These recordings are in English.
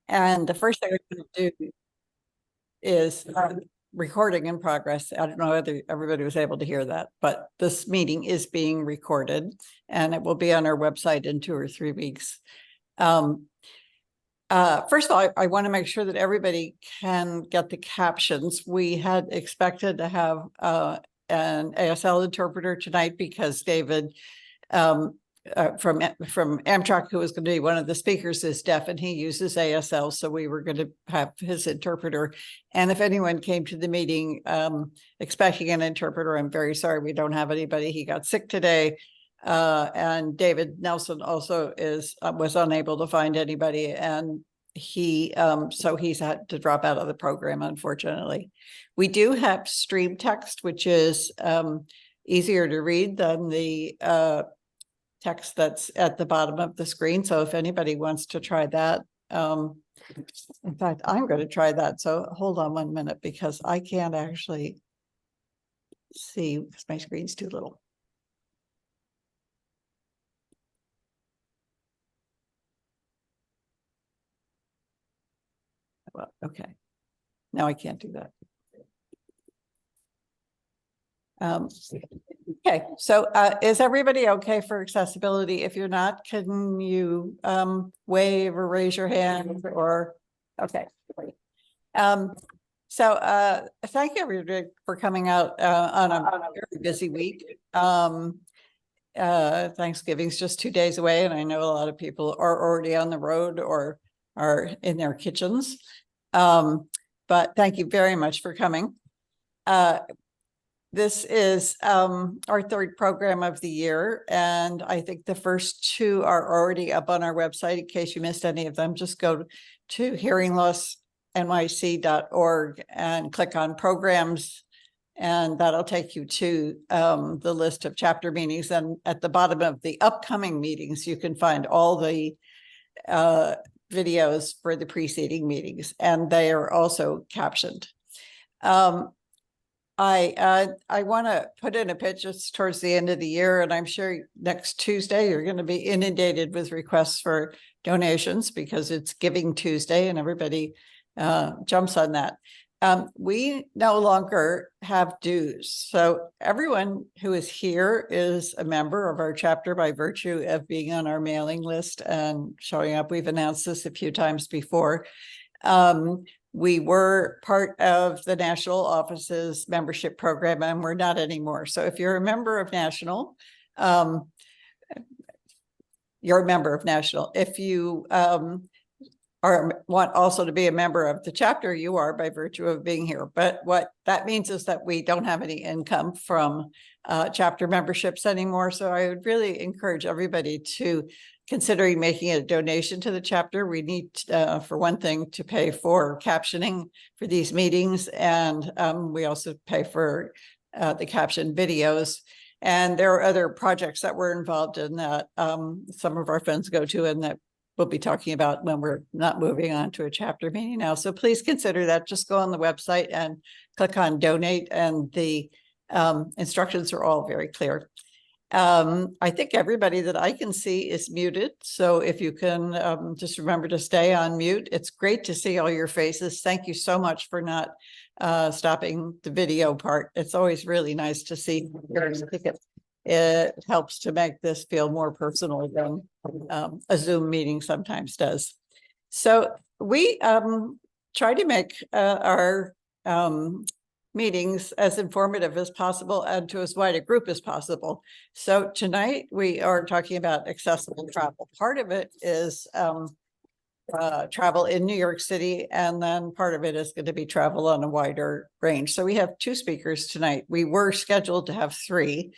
And the first thing we're going to do is recording in progress. I don't know whether everybody was able to hear that, but this meeting is being recorded and it will be on our website in 2 or 3 weeks. First of all, I want to make sure that everybody can get the captions. We had expected to have an ASL interpreter tonight because David from Amtrak, who was going to be one of the speakers, is deaf and he uses ASL. So we were going to have his interpreter. And if anyone came to the meeting expecting an interpreter, I'm very sorry, we don't have anybody. He got sick today. And David Nelson also was unable to find anybody. And so he's had to drop out of the program, unfortunately. We do have stream text, which is easier to read than the text that's at the bottom of the screen. So if anybody wants to try that, in fact, I'm going to try that. So hold on 1 minute because I can't actually see because my screen's too little. Well, okay. Now I can't do that. Okay, so is everybody okay for accessibility? If you're not, can you wave or raise your hand or, okay, great. So thank you everybody for coming out on a very busy week. Thanksgiving's just 2 days away and I know a lot of people are already on the road or are in their kitchens. But thank you very much for coming. This is our third program of the year, and I think the first 2 are already up on our website. In case you missed any of them, just go to hearinglossnyc.org and click on programs, and that'll take you to the list of chapter meetings. And at the bottom of the upcoming meetings, you can find all the videos for the preceding meetings, and they are also captioned. I want to put in a pitch. It's towards the end of the year, and I'm sure next Tuesday you're going to be inundated with requests for donations because it's Giving Tuesday and everybody jumps on that. We no longer have dues. So everyone who is here is a member of our chapter by virtue of being on our mailing list and showing up. We've announced this a few times before. We were part of the National Office's membership program and we're not anymore. So if you're a member of National, you're a member of National. If you want also to be a member of the chapter, you are by virtue of being here. But what that means is that we don't have any income from chapter memberships anymore. So I would really encourage everybody to considering making a donation to the chapter. We need, for one thing, to pay for captioning for these meetings. And we also pay for the captioned videos. And there are other projects that we're involved in that some of our funds go to and that we'll be talking about when we're not moving on to a chapter meeting now. So please consider that. Just go on the website and click on donate, and the instructions are all very clear. I think everybody that I can see is muted. So if you can just remember to stay on mute. It's great to see all your faces. Thank you so much for not stopping the video part. It's always really nice to see. It helps to make this feel more personal than a Zoom meeting sometimes does. So we try to make our meetings as informative as possible and to as wide a group as possible. So tonight we are talking about accessible travel. Part of it is travel in New York City, and then part of it is going to be travel on a wider range. So we have 2 speakers tonight. We were scheduled to have 3.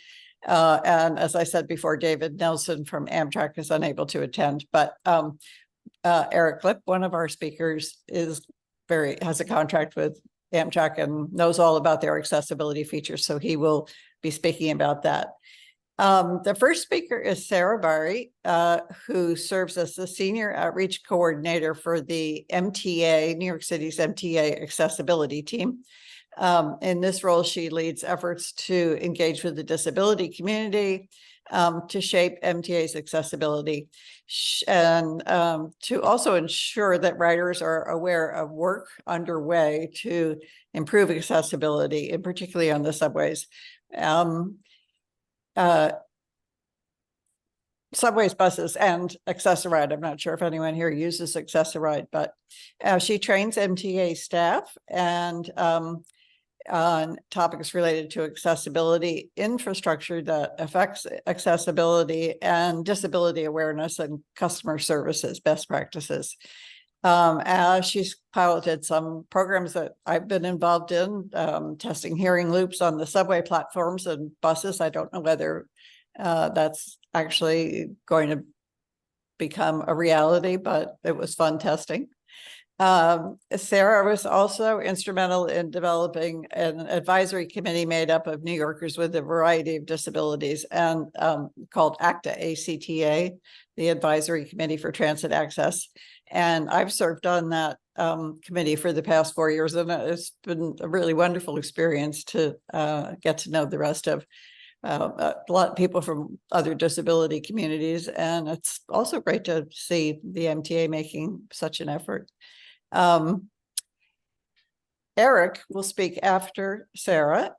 And as I said before, David Nelson from Amtrak is unable to attend, but Eric Lipp, one of our speakers, has a contract with Amtrak and knows all about their accessibility features. So he will be speaking about that. The first speaker is Sara Bahri, who serves as the Senior Outreach Coordinator for the MTA, New York City's MTA Accessibility team. In this role, she leads efforts to engage with the disability community, to shape MTA's accessibility and to also ensure that riders are aware of work underway to improve accessibility, and particularly on the subways. Subways, buses, and Access-a-Ride. I'm not sure if anyone here uses Access-a-Ride, but she trains MTA staff and on topics related to accessibility infrastructure that affects accessibility and disability awareness and customer services best practices. As she's piloted some programs that I've been involved in, testing hearing loops on the subway platforms and buses. I don't know whether that's actually going to become a reality, but it was fun testing. Sara was also instrumental in developing an advisory committee made up of New Yorkers with a variety of disabilities and called ACTA, the Advisory Committee for Transit Access. And I've served on that committee for the past 4 years, and it's been a really wonderful experience to get to know the rest of a lot of people from other disability communities. And it's also great to see the MTA making such an effort. Eric will speak after Sara.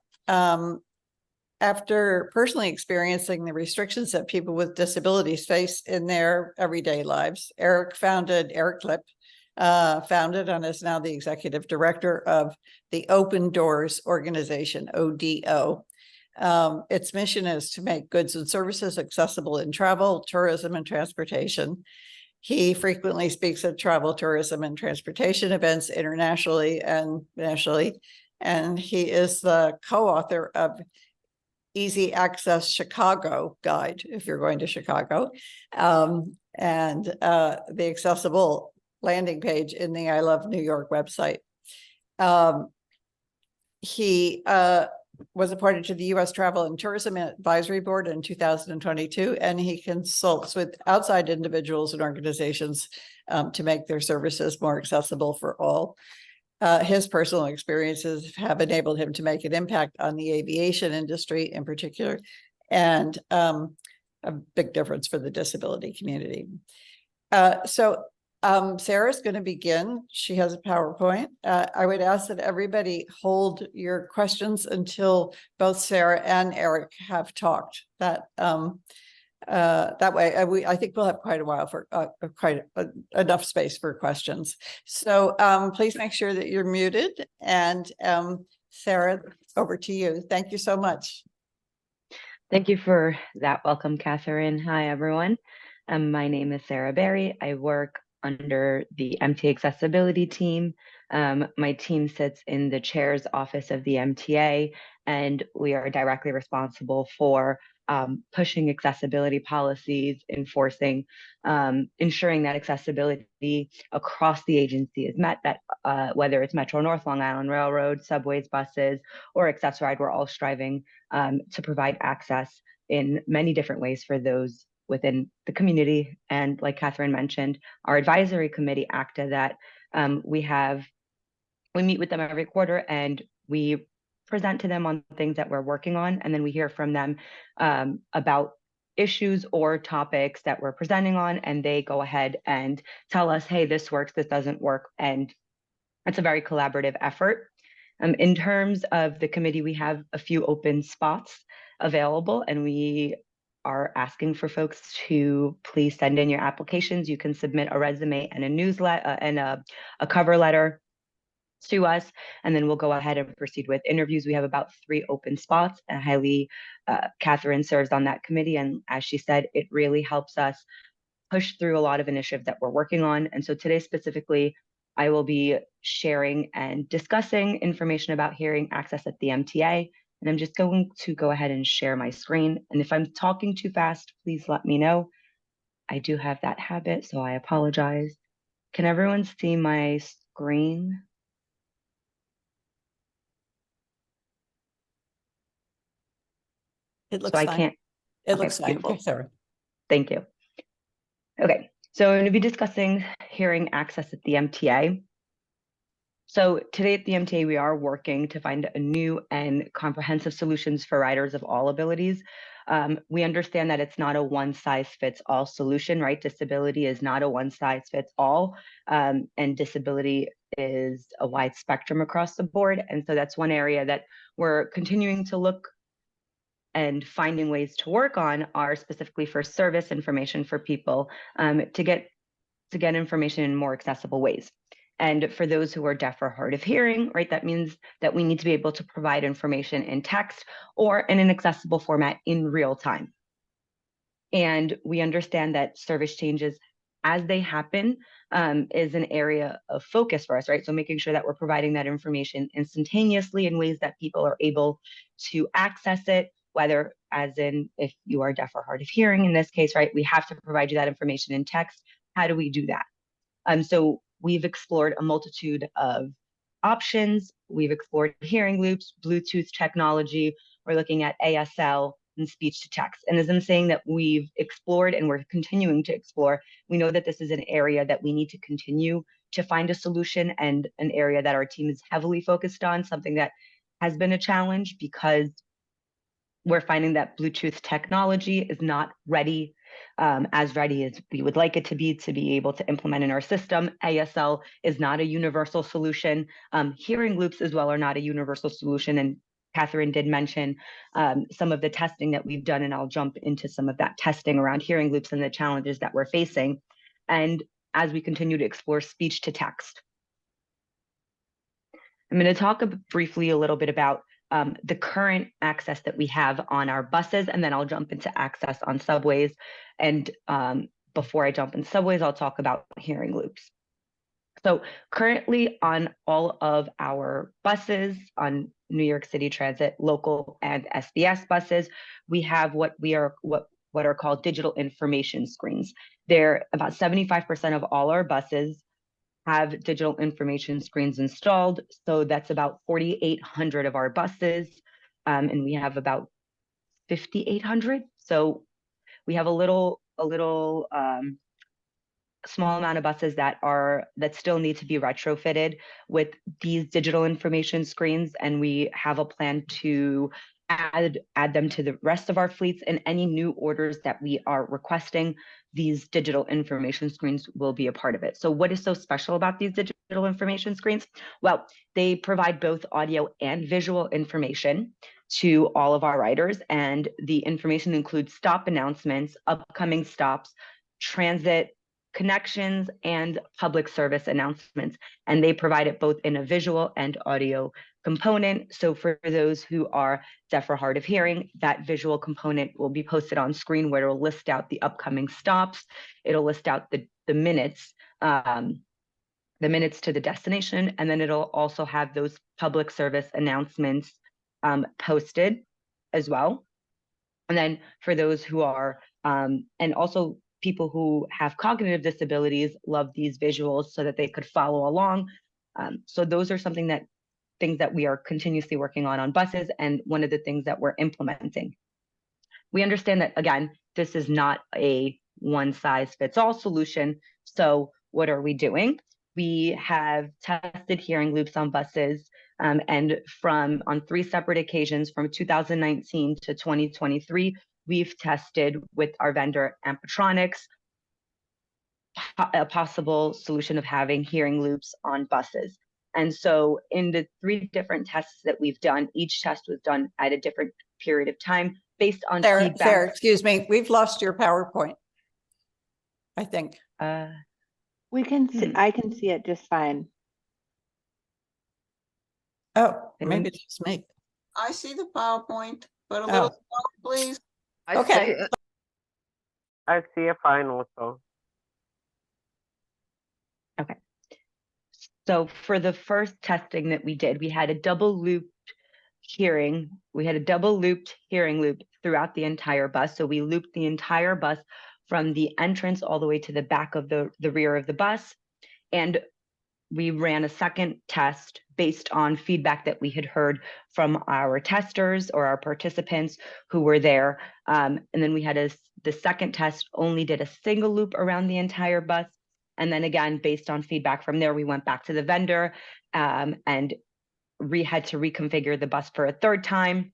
After personally experiencing the restrictions that people with disabilities face in their everyday lives, Eric Lipp founded and is now the executive director of the Open Doors organization, ODO. Its mission is to make goods and services accessible in travel, tourism, and transportation. He frequently speaks at travel, tourism, and transportation events internationally and nationally, and he is the co-author of Easy Access Chicago Guide, if you're going to Chicago, and the accessible landing page in the I Love New York website. He was appointed to the U.S. Travel and Tourism Advisory Board in 2022, and he consults with outside individuals and organizations to make their services more accessible for all. His personal experiences have enabled him to make an impact on the aviation industry in particular, and a big difference for the disability community. Sara's going to begin. She has a PowerPoint. I would ask that everybody hold your questions until both Sara and Eric have talked. That way, I think we'll have quite a while for enough space for questions. So please make sure that you're muted. And Sara, over to you. Thank you so much. Thank you for that welcome, Catherine. Hi, everyone. My name is Sara Bahri. I work under the MTA Accessibility team. My team sits in the chair's office of the MTA, and we are directly responsible for pushing accessibility policies, enforcing, ensuring that accessibility across the agency is met, that whether it's Metro North, Long Island Railroad, subways, buses, or Access-a-Ride, we're all striving to provide access in many different ways for those within the community. And like Catherine mentioned, our advisory committee, ACTA, that we meet with them every quarter, and we present to them on things that we're working on, and then we hear from them about issues or topics that we're presenting on, and they go ahead and tell us, hey, this works, this doesn't work, and it's a very collaborative effort. In terms of the committee, we have a few open spots available, and we are asking for folks to please send in your applications. You can submit a resume and a newsletter and a cover letter to us, and then we'll go ahead and proceed with interviews. We have about 3 open spots, and Catherine serves on that committee, and as she said, it really helps us push through a lot of initiatives that we're working on. And so today specifically, I will be sharing and discussing information about hearing access at the MTA. And I'm just going to go ahead and share my screen. And if I'm talking too fast, please let me know. I do have that habit, so I apologize. Can everyone see my screen? It looks fine. It looks fine. Okay, sorry. Thank you. Okay, so I'm going to be discussing hearing access at the MTA. So today at the MTA, we are working to find a new and comprehensive solutions for riders of all abilities. We understand that it's not a one-size-fits-all solution, right? Disability is not a one-size-fits-all, and disability is a wide spectrum across the board. And so that's one area that we're continuing to look and finding ways to work on are specifically for service information for people, to get information in more accessible ways. And for those who are deaf or hard of hearing, right, that means that we need to be able to provide information in text or in an accessible format in real time. And we understand that service changes as they happen is an area of focus for us, right? So making sure that we're providing that information instantaneously in ways that people are able to access it, whether as in if you are deaf or hard of hearing in this case, right? We have to provide you that information in text. How do we do that? So we've explored a multitude of options. We've explored hearing loops, Bluetooth technology. We're looking at ASL and speech to text. And as I'm saying that we've explored and we're continuing to explore, we know that this is an area that we need to continue to find a solution, and an area that our team is heavily focused on, something that has been a challenge because we're finding that Bluetooth technology is not ready, as ready as we would like it to be able to implement in our system. ASL is not a universal solution. Hearing loops as well are not a universal solution. And Catherine did mention some of the testing that we've done, and I'll jump into some of that testing around hearing loops and the challenges that we're facing. And as we continue to explore speech to text, I'm going to talk briefly a little bit about the current access that we have on our buses, and then I'll jump into access on subways. And before I jump in subways, I'll talk about hearing loops. So currently on all of our buses, on New York City Transit, local and SBS buses, we have what are called digital information screens. They're about 75% of all our buses have digital information screens installed. So that's about 4,800 of our buses, and we have about 5,800. So we have a little small amount of buses that still need to be retrofitted with these digital information screens, and we have a plan to add them to the rest of our fleets. And any new orders that we are requesting, these digital information screens will be a part of it. So what is so special about these digital information screens? Well, they provide both audio and visual information to all of our riders, and the information includes stop announcements, upcoming stops, transit connections, and public service announcements. And they provide it both in a visual and audio component. So for those who are deaf or hard of hearing, that visual component will be posted on screen, where it'll list out the upcoming stops. It'll list out the minutes, to the destination, and then it'll also have those public service announcements posted as well. And then for those who are, and also people who have cognitive disabilities, love these visuals so that they could follow along. So those are things that we are continuously working on buses, and one of the things that we're implementing. We understand that, again, this is not a one-size-fits-all solution. So what are we doing? We have tested hearing loops on buses, and on 3 separate occasions from 2019 to 2023, we've tested with our vendor Amtrak a possible solution of having hearing loops on buses. And so in the 3 different tests that we've done, each test was done at a different period of time based on feedback. Sarah, excuse me, we've lost your PowerPoint, I think. We can see, I can see it just fine. Oh, maybe it's just me. I see the PowerPoint, but a little slower, please. Okay. I see it fine also. Okay. So for the first testing that we did, we had a double looped hearing. We had a double looped hearing loop throughout the entire bus. So we looped the entire bus from the entrance all the way to the back of the rear of the bus. And we ran a second test based on feedback that we had heard from our testers or our participants who were there. And then we had the second test only did a single loop around the entire bus. And then again, based on feedback from there, we went back to the vendor and had to reconfigure the bus for a third time.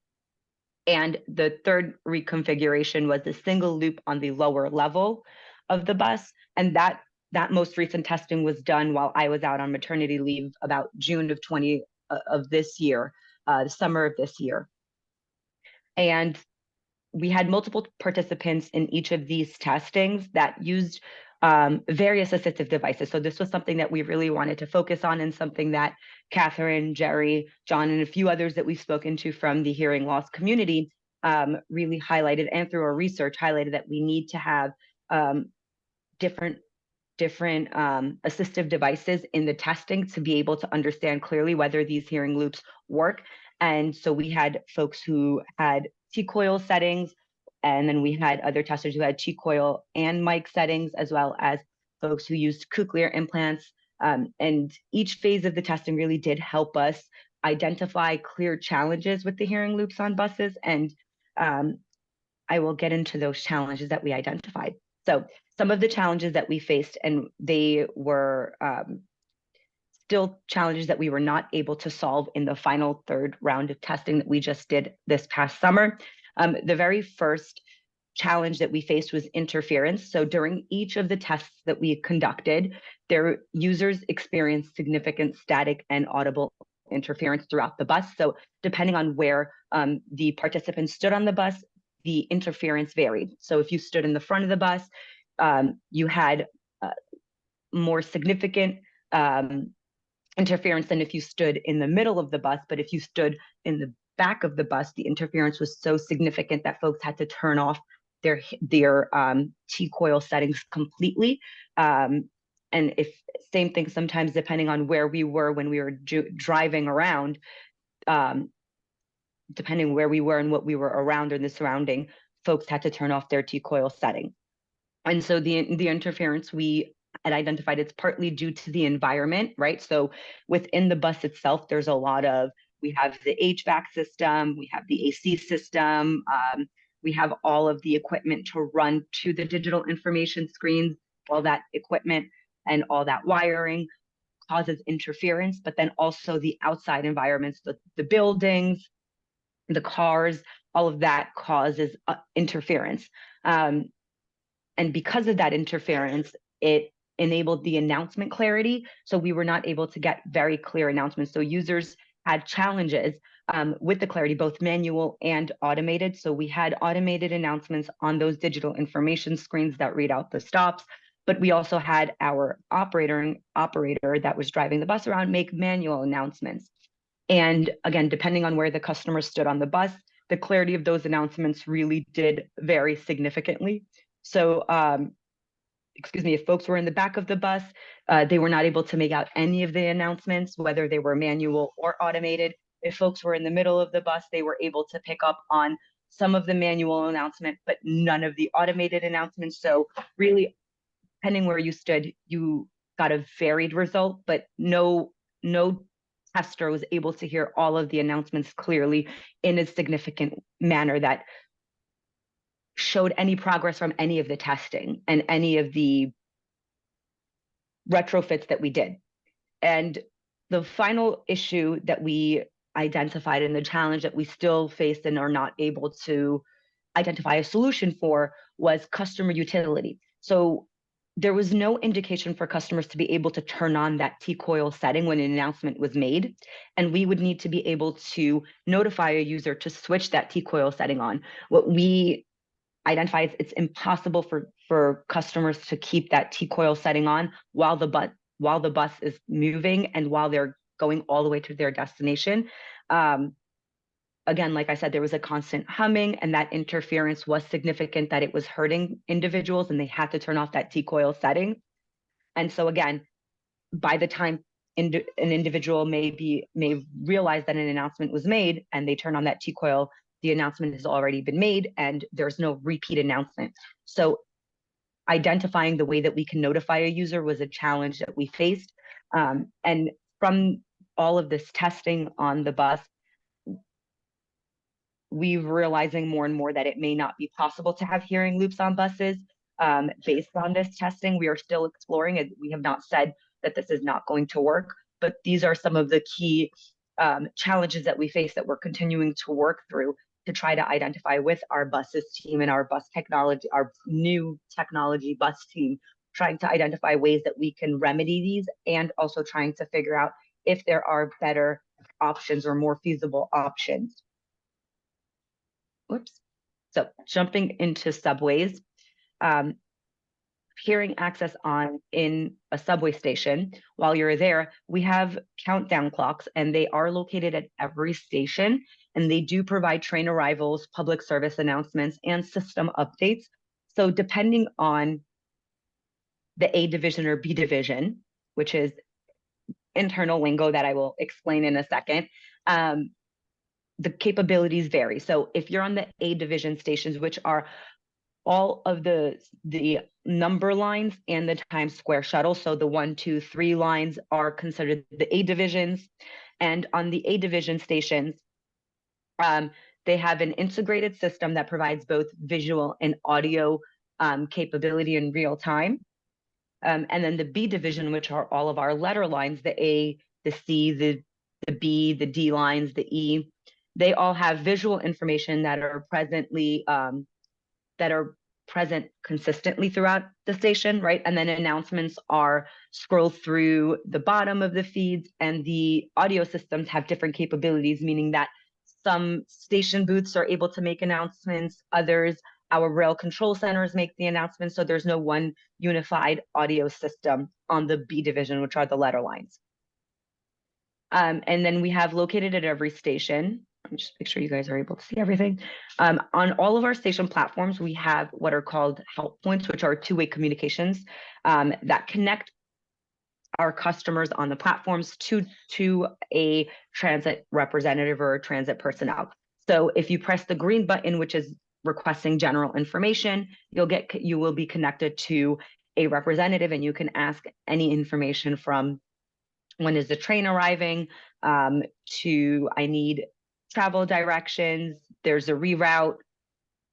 And the third reconfiguration was a single loop on the lower level of the bus. And that most recent testing was done while I was out on maternity leave about June of this year, the summer of this year. And we had multiple participants in each of these testings that used various assistive devices. So this was something that we really wanted to focus on, and something that Catherine, Jerry, John, and a few others that we've spoken to from the hearing loss community really highlighted, and through our research highlighted, that we need to have different assistive devices in the testing to be able to understand clearly whether these hearing loops work. And so we had folks who had T-coil settings, and then we had other testers who had T-coil and mic settings, as well as folks who used cochlear implants. And each phase of the testing really did help us identify clear challenges with the hearing loops on buses. And I will get into those challenges that we identified. So some of the challenges that we faced, and they were still challenges that we were not able to solve in the final third round of testing that we just did this past summer. The very first challenge that we faced was interference. So during each of the tests that we conducted, their users experienced significant static and audible interference throughout the bus. So depending on where the participants stood on the bus, the interference varied. So if you stood in the front of the bus, you had more significant interference than if you stood in the middle of the bus. But if you stood in the back of the bus, the interference was so significant that folks had to turn off their T-coil settings completely. And if same thing, sometimes depending on where we were when we were driving around, depending where we were and what we were around or in the surrounding, folks had to turn off their T-coil setting. And so the interference we had identified, it's partly due to the environment, right? So within the bus itself, there's a lot of, we have the HVAC system, we have the AC system, we have all of the equipment to run to the digital information screens. All that equipment and all that wiring causes interference, but then also the outside environments, the buildings, the cars, all of that causes interference. And because of that interference, it enabled the announcement clarity. So we were not able to get very clear announcements. So users had challenges with the clarity, both manual and automated. So we had automated announcements on those digital information screens that read out the stops, but we also had our operator that was driving the bus around make manual announcements. And again, depending on where the customer stood on the bus, the clarity of those announcements really did vary significantly. So, excuse me, if folks were in the back of the bus, they were not able to make out any of the announcements, whether they were manual or automated. If folks were in the middle of the bus, they were able to pick up on some of the manual announcement, but none of the automated announcements. So really, depending where you stood, you got a varied result, but no tester was able to hear all of the announcements clearly in a significant manner that showed any progress from any of the testing and any of the retrofits that we did. And the final issue that we identified, and the challenge that we still faced and are not able to identify a solution for, was customer utility. So there was no indication for customers to be able to turn on that T-coil setting when an announcement was made. And we would need to be able to notify a user to switch that T-coil setting on. What we identify is it's impossible for customers to keep that T-coil setting on while the bus is moving and while they're going all the way to their destination. Again, like I said, there was a constant humming, and that interference was significant, that it was hurting individuals and they had to turn off that T-coil setting. And so again, by the time an individual may realize that an announcement was made and they turn on that T-coil, the announcement has already been made and there's no repeat announcement. So identifying the way that we can notify a user was a challenge that we faced. And from all of this testing on the bus, we're realizing more and more that it may not be possible to have hearing loops on buses. based on this testing. We are still exploring it. We have not said that this is not going to work, but these are some of the key challenges that we face that we're continuing to work through to try to identify with our buses team and our bus technology, our new technology bus team, trying to identify ways that we can remedy these, and also trying to figure out if there are better options or more feasible options. Whoops. So jumping into subways, hearing access on in a subway station, while you're there, we have countdown clocks, and they are located at every station, and they do provide train arrivals, public service announcements, and system updates. So depending on the A division or B division, which is internal lingo that I will explain in a second, the capabilities vary. So if you're on the A division stations, which are all of the number lines and the Times Square shuttle, so the 1, 2, 3 lines are considered the A divisions. And on the A division stations, they have an integrated system that provides both visual and audio capability in real time. And then the B division, which are all of our letter lines, the A, the C, the B, the D lines, the E, they all have visual information that are present consistently throughout the station, right? And then announcements are scrolled through the bottom of the feeds, and the audio systems have different capabilities, meaning that some station booths are able to make announcements, others, our rail control centers make the announcements, so there's no one unified audio system on the B division, which are the letter lines. And then we have located at every station, let me just make sure you guys are able to see everything. On all of our station platforms, we have what are called help points, which are two-way communications that connect our customers on the platforms to a transit representative or a transit personnel. So if you press the green button, which is requesting general information, you will be connected to a representative, and you can ask any information from when is the train arriving, to I need travel directions, there's a reroute,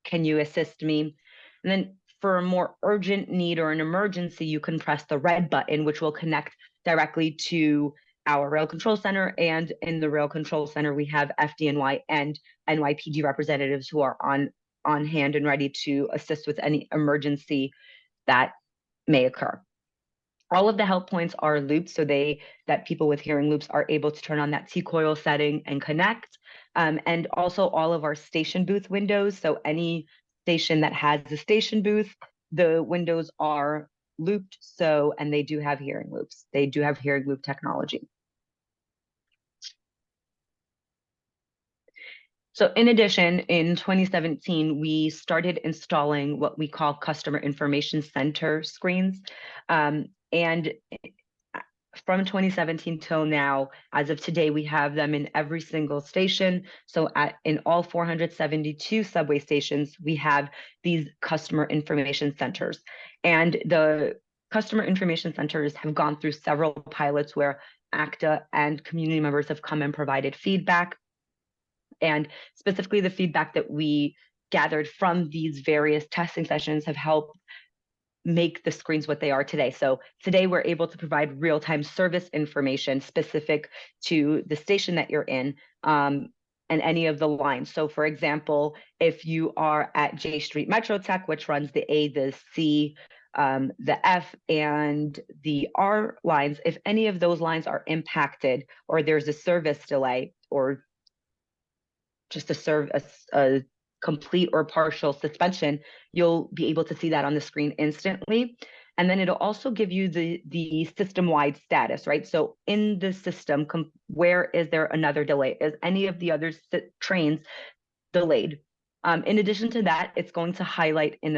can you assist me? And then for a more urgent need or an emergency, you can press the red button, which will connect directly to our rail control center. And in the rail control center, we have FDNY and NYPD representatives who are on hand and ready to assist with any emergency that may occur. All of the help points are looped, so that people with hearing loops are able to turn on that T-coil setting and connect. And also all of our station booth windows, so any station that has a station booth, the windows are looped, and they do have hearing loops. They do have hearing loop technology. So in addition, in 2017, we started installing what we call customer information center screens. And from 2017 till now, as of today, we have them in every single station. So in all 472 subway stations, we have these customer information centers. And the customer information centers have gone through several pilots where ACTA and community members have come and provided feedback. And specifically the feedback that we gathered from these various testing sessions have helped make the screens what they are today. So today we're able to provide real-time service information specific to the station that you're in, and any of the lines. So for example, if you are at J Street Metro Tech, which runs the A, the C, the F, and the R lines, if any of those lines are impacted or there's a service delay or just a complete or partial suspension, you'll be able to see that on the screen instantly. And then it'll also give you the system-wide status, right? So in the system, where is there another delay? Is any of the other trains delayed? In addition to that, it's going to highlight in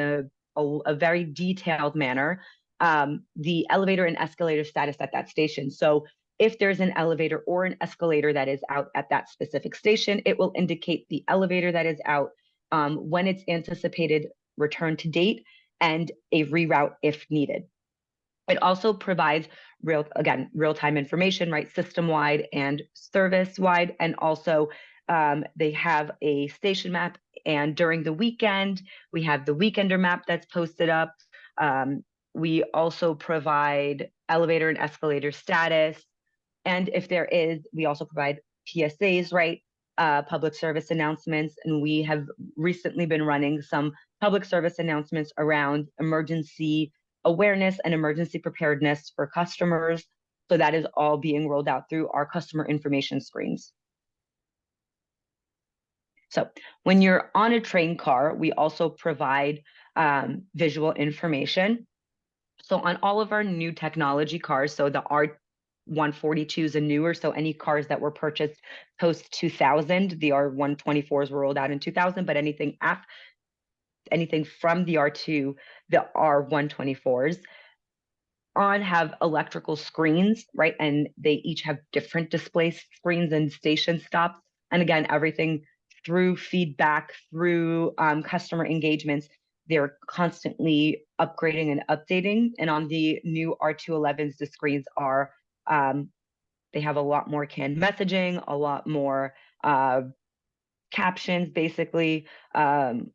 a very detailed manner the elevator and escalator status at that station. So if there's an elevator or an escalator that is out at that specific station, it will indicate the elevator that is out, when it's anticipated return to date, and a reroute if needed. It also provides real-time information, right? System-wide and service-wide. And also they have a station map. And during the weekend, we have the weekender map that's posted up. We also provide elevator and escalator status. And if there is, we also provide PSAs, right? Public service announcements. And we have recently been running some public service announcements around emergency awareness and emergency preparedness for customers. So that is all being rolled out through our customer information screens. So when you're on a train car, we also provide visual information. So on all of our new technology cars, so the R142s and newer, so any cars that were purchased post 2000, the R124s were rolled out in 2000, but anything from the R2, the R124s have electrical screens, right? And they each have different display screens and station stops. And again, everything through feedback, through customer engagements, they're constantly upgrading and updating. And on the new R211s, the screens are, they have a lot more canned messaging, a lot more captions, basically,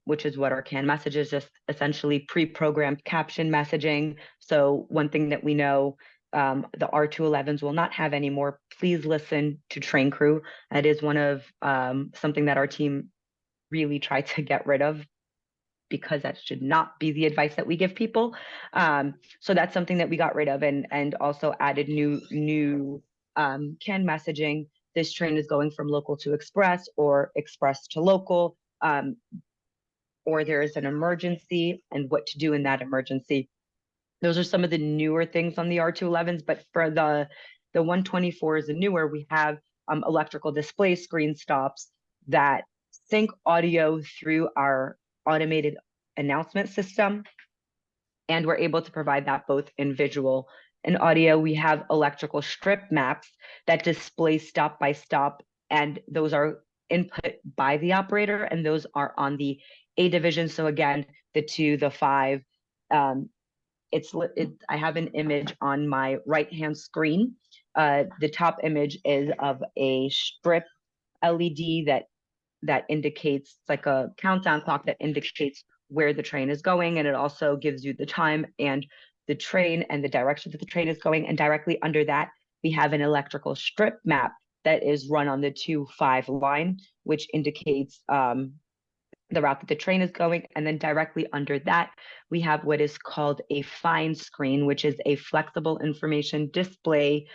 which is what our canned message is, just essentially pre-programmed caption messaging. So one thing that we know, the R211s will not have anymore. Please listen to train crew. That is one of something that our team really tried to get rid of, because that should not be the advice that we give people. So that's something that we got rid of, and also added new canned messaging. This train is going from local to express, or express to local, or there is an emergency and what to do in that emergency. Those are some of the newer things on the R211s, but for the 124s and newer, we have electrical display screen stops that sync audio through our automated announcement system. And we're able to provide that both in visual and audio. We have electrical strip maps that display stop by stop, and those are input by the operator, and those are on the A division. So again, the 2, the 5, I have an image on my right-hand screen. The top image is of a strip LED that indicates, like a countdown clock that indicates where the train is going, and it also gives you the time and the train and the direction that the train is going. And directly under that, we have an electrical strip map that is run on the 2-5 line, which indicates the route that the train is going. And then directly under that, we have what is called a fine screen, which is a flexible information display.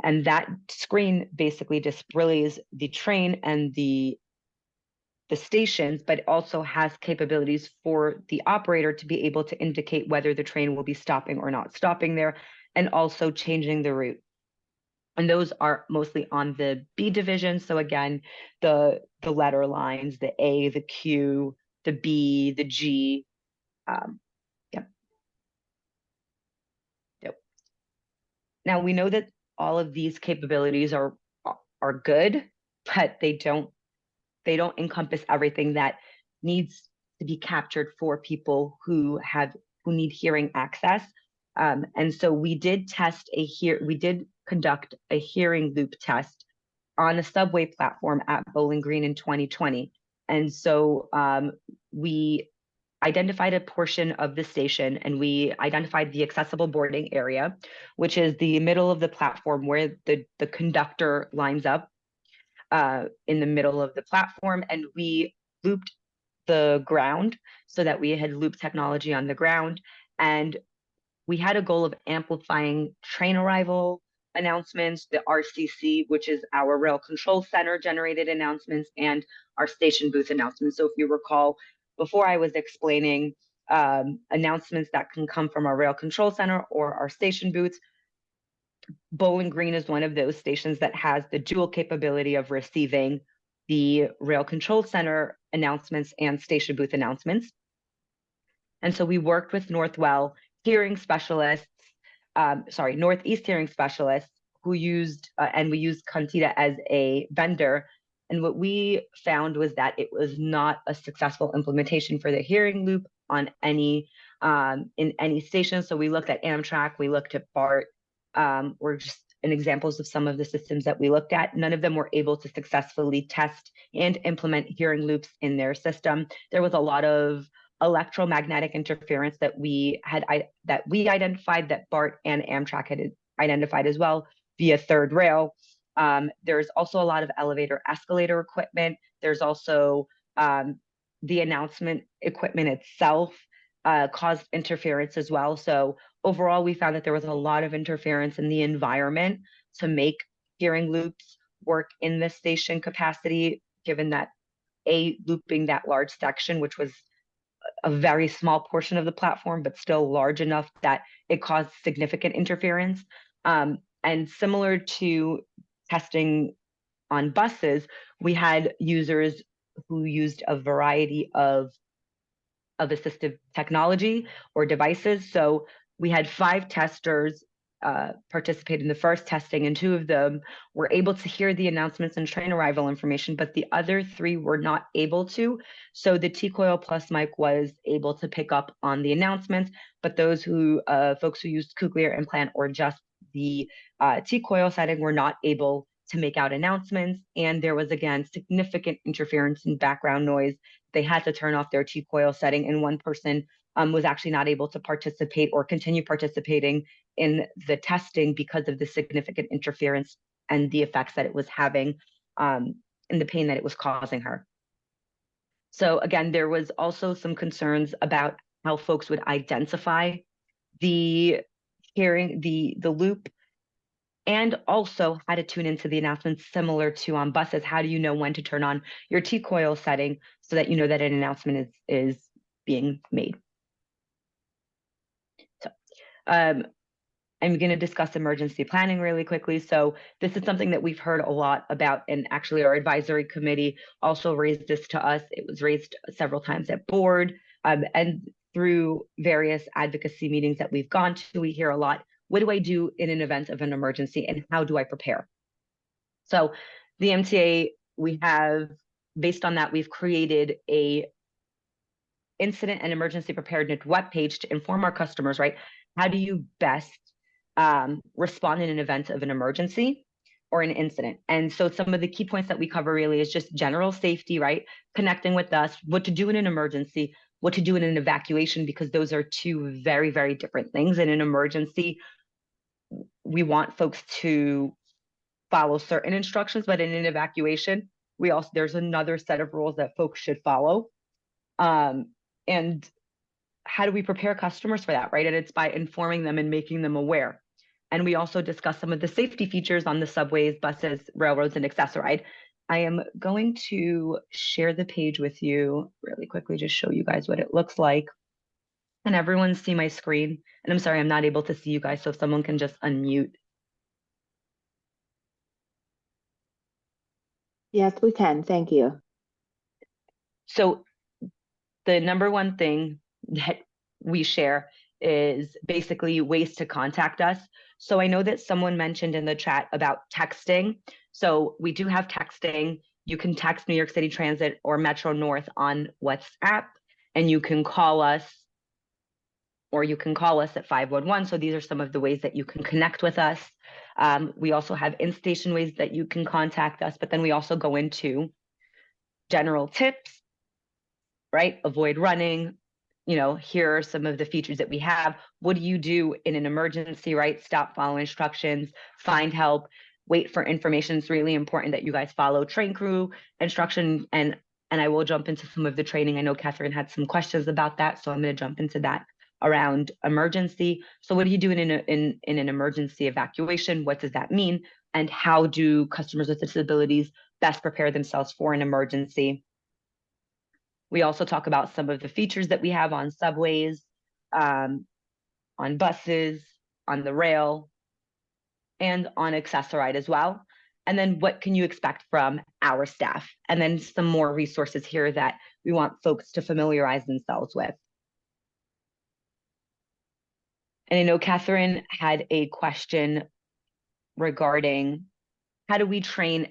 And that screen basically displays the train and the stations, but also has capabilities for the operator to be able to indicate whether the train will be stopping or not stopping there, and also changing the route. And those are mostly on the B division. So again, the letter lines, the A, the Q, the B, the G. Yep. Now we know that all of these capabilities are good, but they don't encompass everything that needs to be captured for people who need hearing access. And so we did conduct a hearing loop test on a subway platform at Bowling Green in 2020. And so we identified a portion of the station, and we identified the accessible boarding area, which is the middle of the platform where the conductor lines up in the middle of the platform. And we looped the ground so that we had loop technology on the ground. And we had a goal of amplifying train arrival announcements, the RCC, which is our Rail Control Center generated announcements, and our station booth announcements. So if you recall, before I was explaining announcements that can come from our Rail Control Center or our station booths, Bowling Green is one of those stations that has the dual capability of receiving the Rail Control Center announcements and station booth announcements. And so we worked with Northeast hearing specialists, who used, and we used Contita as a vendor. And what we found was that it was not a successful implementation for the hearing loop on in any station. So we looked at Amtrak, we looked at BART, were just examples of some of the systems that we looked at. None of them were able to successfully test and implement hearing loops in their system. There was a lot of electromagnetic interference that we identified, that BART and Amtrak had identified as well via third rail. There's also a lot of elevator escalator equipment. There's also the announcement equipment itself caused interference as well. So overall, we found that there was a lot of interference in the environment to make hearing loops work in the station capacity, given that looping that large section, which was a very small portion of the platform, but still large enough that it caused significant interference. And similar to testing on buses, we had users who used a variety of assistive technology or devices. So we had 5 testers participate in the first testing, and 2 of them were able to hear the announcements and train arrival information, but the other 3 were not able to. So the T-Coil Plus mic was able to pick up on the announcements, but those folks who used cochlear implant or just the T-Coil setting were not able to make out announcements. And there was, again, significant interference in background noise. They had to turn off their T-Coil setting, and one person was actually not able to participate or continue participating in the testing because of the significant interference and the effects that it was having and the pain that it was causing her. So again, there was also some concerns about how folks would identify the hearing, the loop, and also how to tune into the announcements, similar to on buses. How do you know when to turn on your T-Coil setting so that you know that an announcement is being made? So I'm going to discuss emergency planning really quickly. So this is something that we've heard a lot about, and actually our advisory committee also raised this to us. It was raised several times at board, and through various advocacy meetings that we've gone to, we hear a lot, what do I do in an event of an emergency and how do I prepare? So the MTA, based on that, we've created a incident and emergency preparedness webpage to inform our customers, right? How do you best respond in an event of an emergency or an incident? And so some of the key points that we cover really is just general safety, right? Connecting with us, what to do in an emergency, what to do in an evacuation, because those are 2 very, very different things. In an emergency, we want folks to follow certain instructions, but in an evacuation, there's another set of rules that folks should follow. And how do we prepare customers for that, right? And it's by informing them and making them aware. And we also discuss some of the safety features on the subways, buses, railroads, and Accessoride. I am going to share the page with you really quickly, just show you guys what it looks like. Can everyone see my screen? And I'm sorry, I'm not able to see you guys, so if someone can just unmute. Yes, we can. Thank you. So the number one thing that we share is basically ways to contact us. So I know that someone mentioned in the chat about texting. So we do have texting. You can text New York City Transit or Metro North on WhatsApp, and you can call us, or you can call us at 511. So these are some of the ways that you can connect with us. We also have in-station ways that you can contact us, but then we also go into general tips, right? Avoid running. Here are some of the features that we have. What do you do in an emergency, right? Stop, follow instructions, find help, wait for information. It's really important that you guys follow train crew instruction, and I will jump into some of the training. I know Catherine had some questions about that, so I'm going to jump into that around emergency. So what do you do in an emergency evacuation? What does that mean? And how do customers with disabilities best prepare themselves for an emergency? We also talk about some of the features that we have on subways, on buses, on the rail, and on Accessoride as well. And then what can you expect from our staff? And then some more resources here that we want folks to familiarize themselves with. And I know Catherine had a question regarding how do we train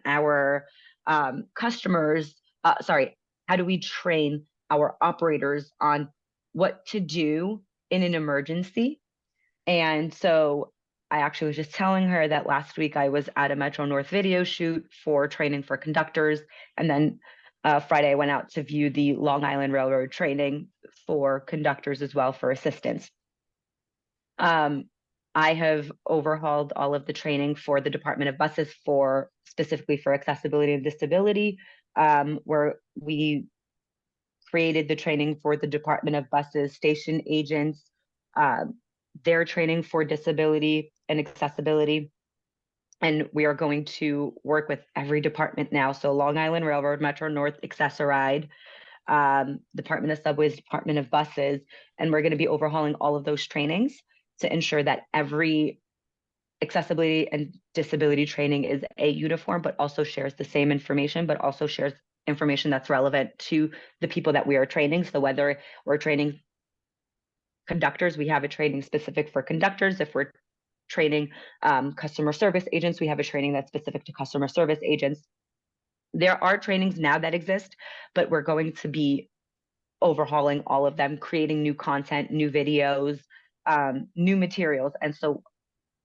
our customers, how do we train our operators on what to do in an emergency? And so I actually was just telling her that last week I was at a Metro North video shoot for training for conductors. And then Friday, I went out to view the Long Island Railroad training for conductors as well for assistance. I have overhauled all of the training for the Department of Buses for specifically for accessibility and disability, where we created the training for the Department of Buses station agents, their training for disability and accessibility. And we are going to work with every department now. So Long Island Railroad, Metro North, Access-a-Ride, Department of Subways, Department of Buses, and we're going to be overhauling all of those trainings to ensure that every accessibility and disability training is a uniform, but also shares the same information, but also shares information that's relevant to the people that we are training. So whether we're training conductors, we have a training specific for conductors. If we're training customer service agents, we have a training that's specific to customer service agents. There are trainings now that exist, but we're going to be overhauling all of them, creating new content, new videos, new materials. And so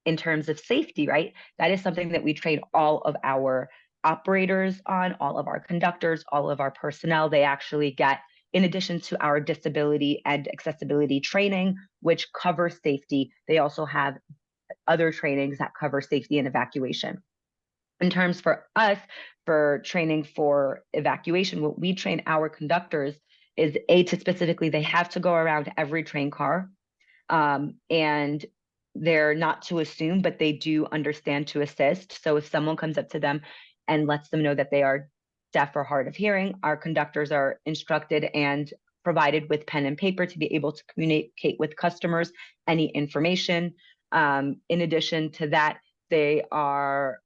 in terms of safety, right, that is something that we train all of our operators on, all of our conductors, all of our personnel. They actually get, in addition to our disability and accessibility training, which covers safety, they also have other trainings that cover safety and evacuation. In terms for us, for training for evacuation, what we train our conductors is to specifically, they have to go around every train car, and they're not to assume, but they do understand to assist. So if someone comes up to them and lets them know that they are deaf or hard of hearing, our conductors are instructed and provided with pen and paper to be able to communicate with customers any information. In addition to that, they are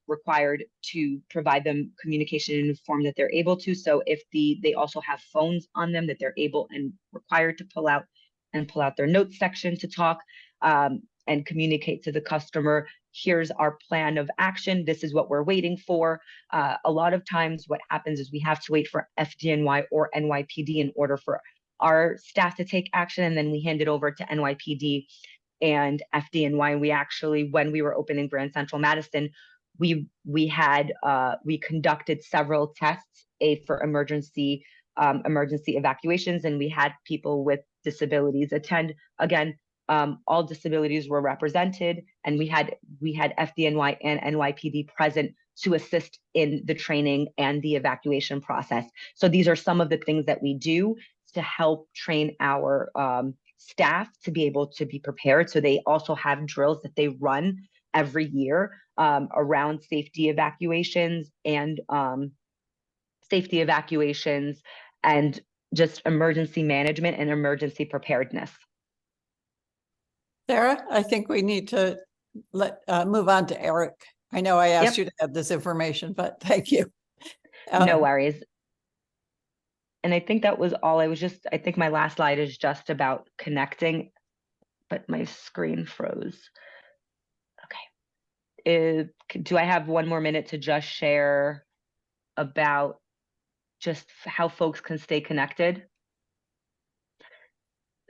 required to provide them communication in a form that they're able to. So if they also have phones on them that they're able and required to pull out their notes section to talk and communicate to the customer, here's our plan of action. This is what we're waiting for. A lot of times what happens is we have to wait for FDNY or NYPD in order for our staff to take action. And then we hand it over to NYPD and FDNY. We actually, when we were opening Grand Central Madison, we conducted several tests, for emergency evacuations, and we had people with disabilities attend. Again, all disabilities were represented, and we had FDNY and NYPD present to assist in the training and the evacuation process. So these are some of the things that we do to help train our staff to be able to be prepared. So they also have drills that they run every year around safety evacuations and just emergency management and emergency preparedness. Sarah, I think we need to move on to Eric. I know I asked you to have this information, but thank you. No worries. And I think that was all. I think my last slide is just about connecting, but my screen froze. Okay. Do I have one more minute to just share about just how folks can stay connected?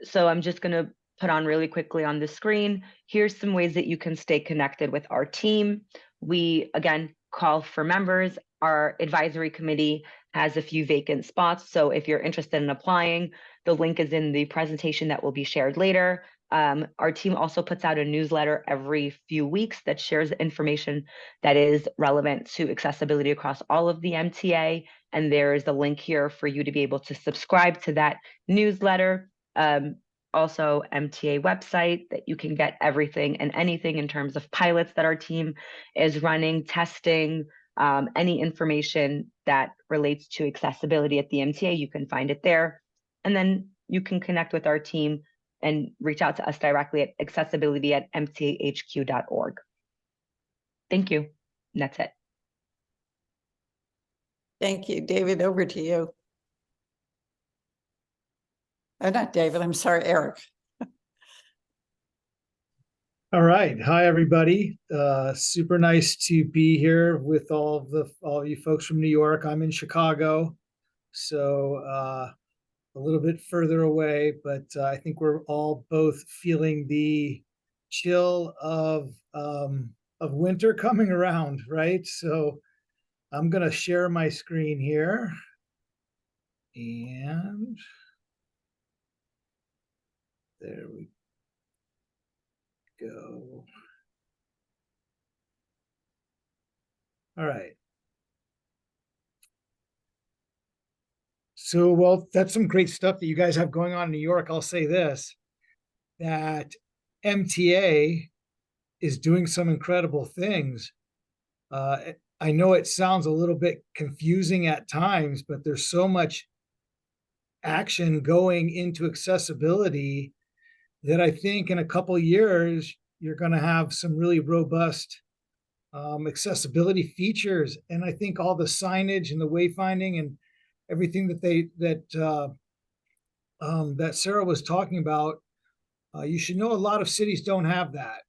So I'm just going to put on really quickly on the screen. Here's some ways that you can stay connected with our team. We, again, call for members. Our advisory committee has a few vacant spots. So if you're interested in applying, the link is in the presentation that will be shared later. Our team also puts out a newsletter every few weeks that shares information that is relevant to accessibility across all of the MTA. And there is a link here for you to be able to subscribe to that newsletter. Also, MTA website that you can get everything and anything in terms of pilots that our team is running, testing, any information that relates to accessibility at the MTA, you can find it there. And then you can connect with our team and reach out to us directly at accessibility@mtahq.org. Thank you. And that's it. Thank you. David, over to you. Oh, not David, I'm sorry, Eric. All right. Hi, everybody. Super nice to be here with all of you folks from New York. I'm in Chicago, so a little bit further away, but I think we're all both feeling the chill of winter coming around, right? So I'm going to share my screen here. And there we go. All right. So, well, that's some great stuff that you guys have going on in New York. I'll say this, that MTA is doing some incredible things. I know it sounds a little bit confusing at times, but there's so much action going into accessibility that I think in a couple of years, you're going to have some really robust accessibility features. And I think all the signage and the wayfinding and everything that Sarah was talking about, you should know a lot of cities don't have that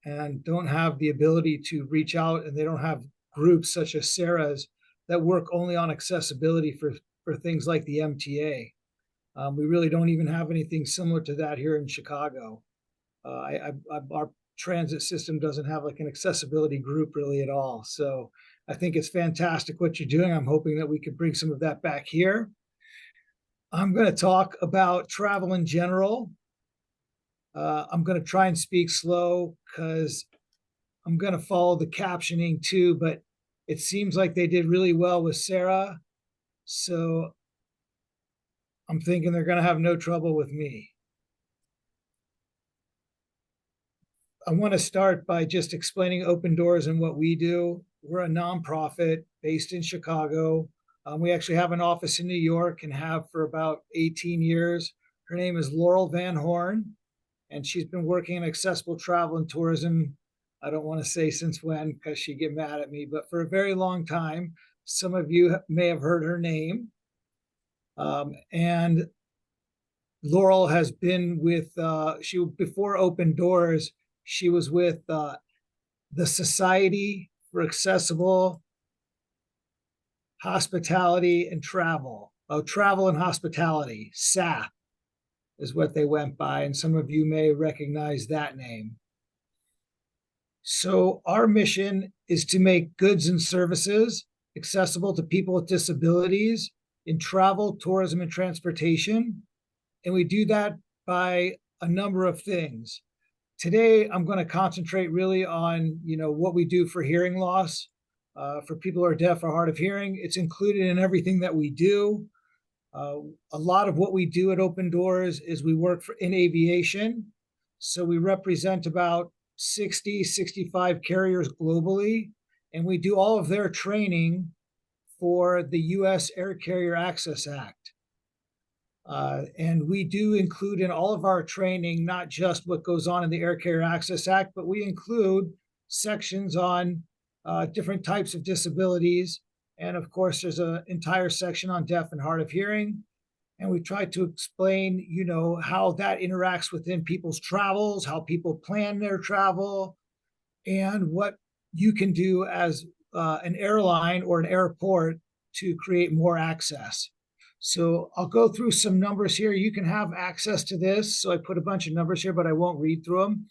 and don't have the ability to reach out, and they don't have groups such as Sarah's that work only on accessibility for things like the MTA. We really don't even have anything similar to that here in Chicago. Our transit system doesn't have like an accessibility group really at all. So I think it's fantastic what you're doing. I'm hoping that we could bring some of that back here. I'm going to talk about travel in general. I'm going to try and speak slow because I'm going to follow the captioning too, but it seems like they did really well with Sarah. So I'm thinking they're going to have no trouble with me. I want to start by just explaining Open Doors and what we do. We're a nonprofit based in Chicago. We actually have an office in New York and have for about 18 years. Her name is Laurel Van Horn, and she's been working in accessible travel and tourism. I don't want to say since when because she'd get mad at me, but for a very long time. Some of you may have heard her name. And Laurel has been with, before Open Doors, she was with the Society for Accessible Hospitality and Travel. Travel and Hospitality, SAP is what they went by, and some of you may recognize that name. So our mission is to make goods and services accessible to people with disabilities in travel, tourism, and transportation. And we do that by a number of things. Today, I'm going to concentrate really on, what we do for hearing loss, for people who are deaf or hard of hearing. It's included in everything that we do. A lot of what we do at Open Doors is we work in aviation. So we represent about 60, 65 carriers globally, and we do all of their training for the U.S. Air Carrier Access Act. And we do include in all of our training, not just what goes on in the Air Carrier Access Act, but we include sections on different types of disabilities. And of course, there's an entire section on deaf and hard of hearing. And we try to explain, how that interacts within people's travels, how people plan their travel, and what you can do as an airline or an airport to create more access. So I'll go through some numbers here. You can have access to this. So I put a bunch of numbers here, but I won't read through them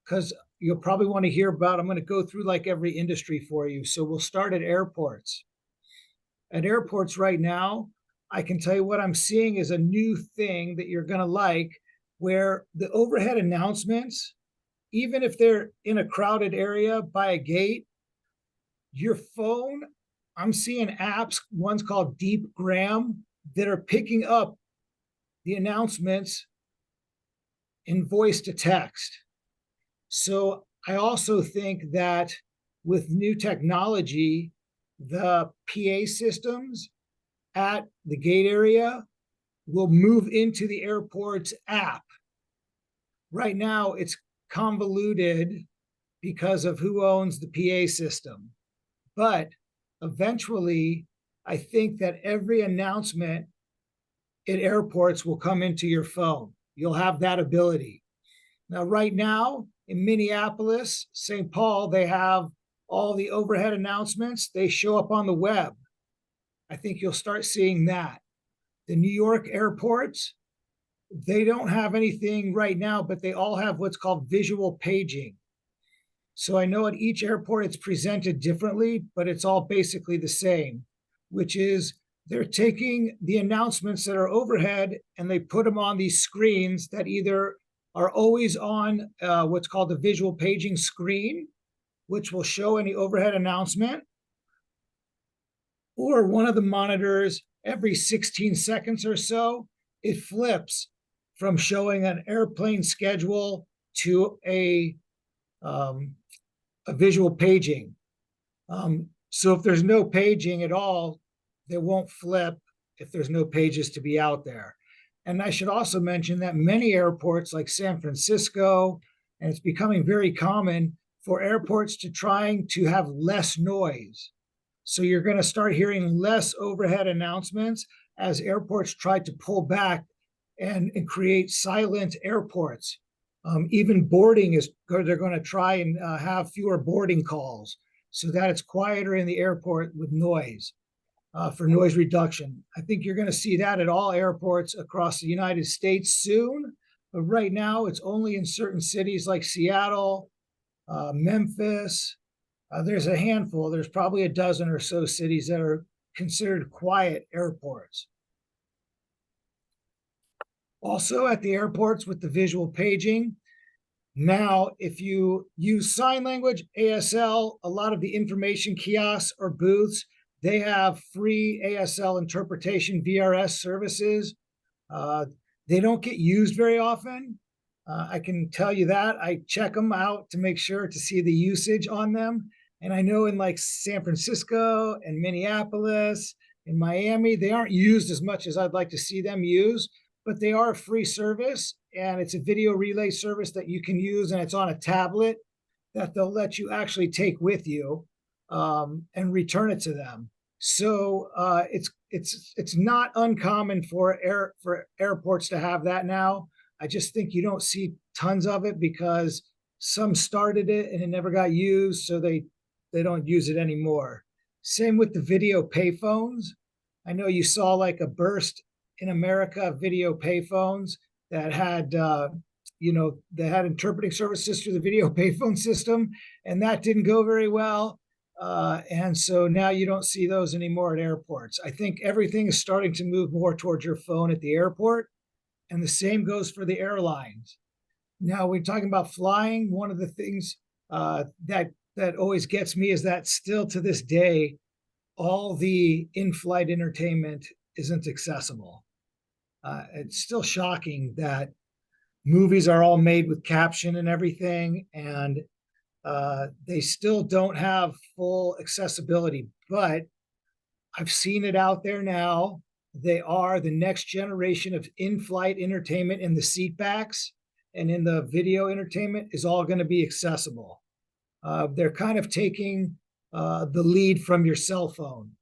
because you'll probably want to hear about, I'm going to go through like every industry for you. So we'll start at airports. At airports right now, I can tell you what I'm seeing is a new thing that you're going to like, where the overhead announcements, even if they're in a crowded area by a gate, your phone, I'm seeing apps, one's called Deepgram, that are picking up the announcements in voice to text. So I also think that with new technology, the PA systems at the gate area will move into the airport's app. Right now, it's convoluted because of who owns the PA system. But eventually, I think that every announcement at airports will come into your phone. You'll have that ability. Now, right now in Minneapolis, St. Paul, they have all the overhead announcements. They show up on the web. I think you'll start seeing that. The New York airports, they don't have anything right now, but they all have what's called visual paging. So I know at each airport it's presented differently, but it's all basically the same, which is they're taking the announcements that are overhead and they put them on these screens that either are always on what's called the visual paging screen, which will show any overhead announcement, or one of the monitors every 16 seconds or so, it flips from showing an airplane schedule to a visual paging. So if there's no paging at all, they won't flip if there's no pages to be out there. And I should also mention that many airports like San Francisco, and it's becoming very common for airports to trying to have less noise. So you're going to start hearing less overhead announcements as airports try to pull back and create silent airports. Even boarding is, they're going to try and have fewer boarding calls so that it's quieter in the airport with noise, for noise reduction. I think you're going to see that at all airports across the United States soon. But right now, it's only in certain cities like Seattle, Memphis. There's a handful. There's probably a dozen or so cities that are considered quiet airports. Also at the airports with the visual paging, now if you use sign language, ASL, a lot of the information kiosks or booths, they have free ASL interpretation VRS services. They don't get used very often. I can tell you that. I check them out to make sure to see the usage on them. And I know in like San Francisco and Minneapolis and Miami, they aren't used as much as I'd like to see them used, but they are a free service and it's a video relay service that you can use, and it's on a tablet that they'll let you actually take with you and return it to them. So it's not uncommon for airports to have that now. I just think you don't see tons of it because some started it and it never got used, so they don't use it anymore. Same with the video payphones. I know you saw like a burst in America of video payphones that had they had interpreting services through the video payphone system, and that didn't go very well. And so now you don't see those anymore at airports. I think everything is starting to move more towards your phone at the airport, and the same goes for the airlines. Now, we're talking about flying. One of the things that always gets me is that still to this day, all the in-flight entertainment isn't accessible. It's still shocking that movies are all made with caption and everything, and they still don't have full accessibility. But I've seen it out there now. They are the next generation of in-flight entertainment in the seat backs and in the video entertainment is all going to be accessible. They're kind of taking the lead from your cell phone.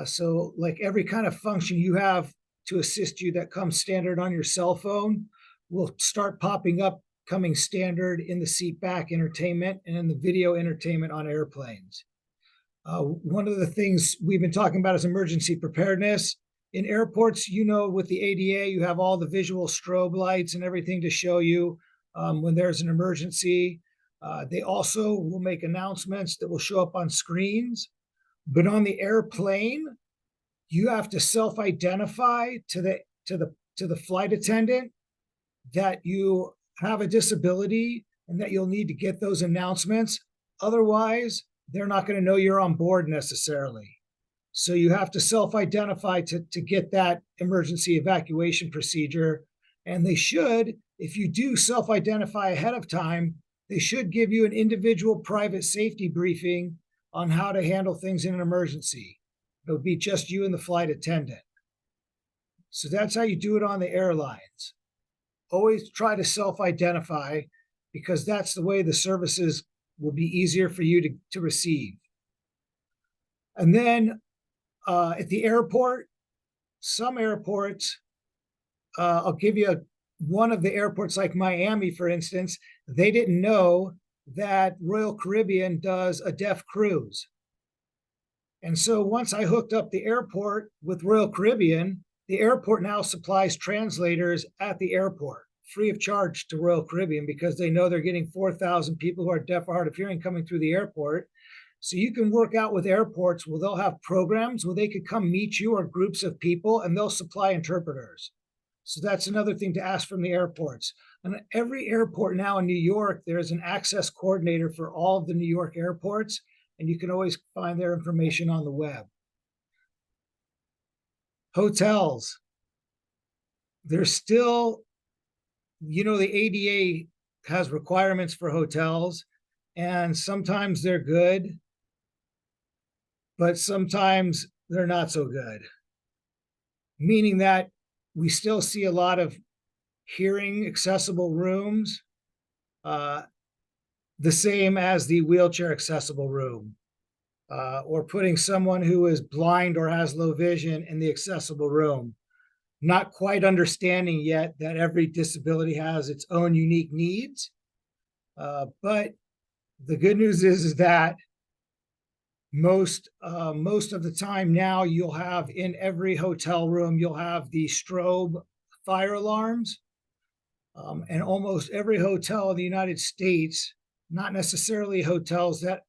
So like every kind of function you have to assist you that comes standard on your cell phone will start popping up, coming standard in the seat back entertainment and in the video entertainment on airplanes. One of the things we've been talking about is emergency preparedness. In airports, with the ADA, you have all the visual strobe lights and everything to show you when there's an emergency. They also will make announcements that will show up on screens. But on the airplane, you have to self-identify to the flight attendant that you have a disability and that you'll need to get those announcements. Otherwise, they're not going to know you're on board necessarily. So you have to self-identify to get that emergency evacuation procedure. And they should, if you do self-identify ahead of time, they should give you an individual private safety briefing on how to handle things in an emergency. It would be just you and the flight attendant. So that's how you do it on the airlines. Always try to self-identify because that's the way the services will be easier for you to receive. And then at the airport, some airports, I'll give you one of the airports like Miami, for instance, they didn't know that Royal Caribbean does a deaf cruise. And so once I hooked up the airport with Royal Caribbean, the airport now supplies translators at the airport. free of charge to Royal Caribbean because they know they're getting 4,000 people who are deaf or hard of hearing coming through the airport. So you can work out with airports where they'll have programs where they could come meet you or groups of people and they'll supply interpreters. So that's another thing to ask from the airports. And every airport now in New York, there's an access coordinator for all of the New York airports, and you can always find their information on the web. Hotels. There's still, the ADA has requirements for hotels, and sometimes they're good, but sometimes they're not so good. Meaning that we still see a lot of hearing accessible rooms, the same as the wheelchair accessible room, or putting someone who is blind or has low vision in the accessible room. Not quite understanding yet that every disability has its own unique needs. But the good news is that most of the time now you'll have in every hotel room, you'll have the strobe fire alarms. And almost every hotel in the United States, not necessarily hotels that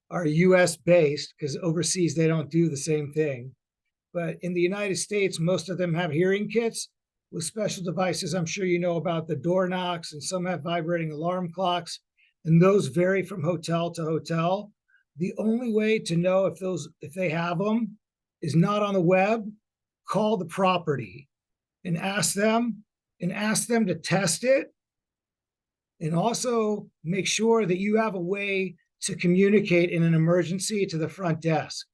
are US based, because overseas they don't do the same thing. But in the United States, most of them have hearing kits with special devices. I'm sure you know about the door knocks, and some have vibrating alarm clocks, and those vary from hotel to hotel. The only way to know if they have them is not on the web. Call the property and ask them to test it, and also make sure that you have a way to communicate in an emergency to the front desk.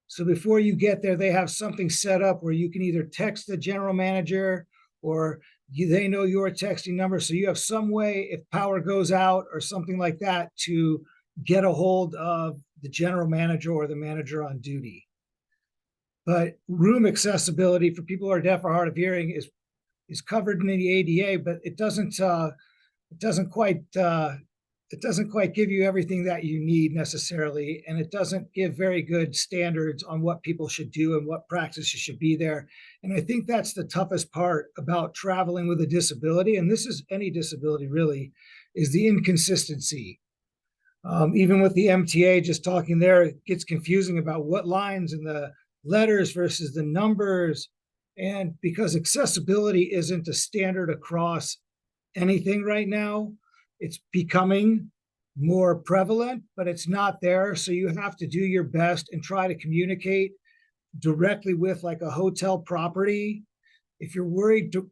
So before you get there, they have something set up where you can either text the general manager or they know your texting number. So you have some way, if power goes out or something like that, to get a hold of the general manager or the manager on duty. But room accessibility for people who are deaf or hard of hearing is covered in the ADA, but it doesn't quite give you everything that you need necessarily, and it doesn't give very good standards on what people should do and what practices should be there. And I think that's the toughest part about traveling with a disability, and this is any disability really, is the inconsistency. Even with the MTA, just talking there, it gets confusing about what lines and the letters versus the numbers. And because accessibility isn't a standard across anything right now, it's becoming more prevalent, but it's not there. So you have to do your best and try to communicate directly with like a hotel property. If you're worried, to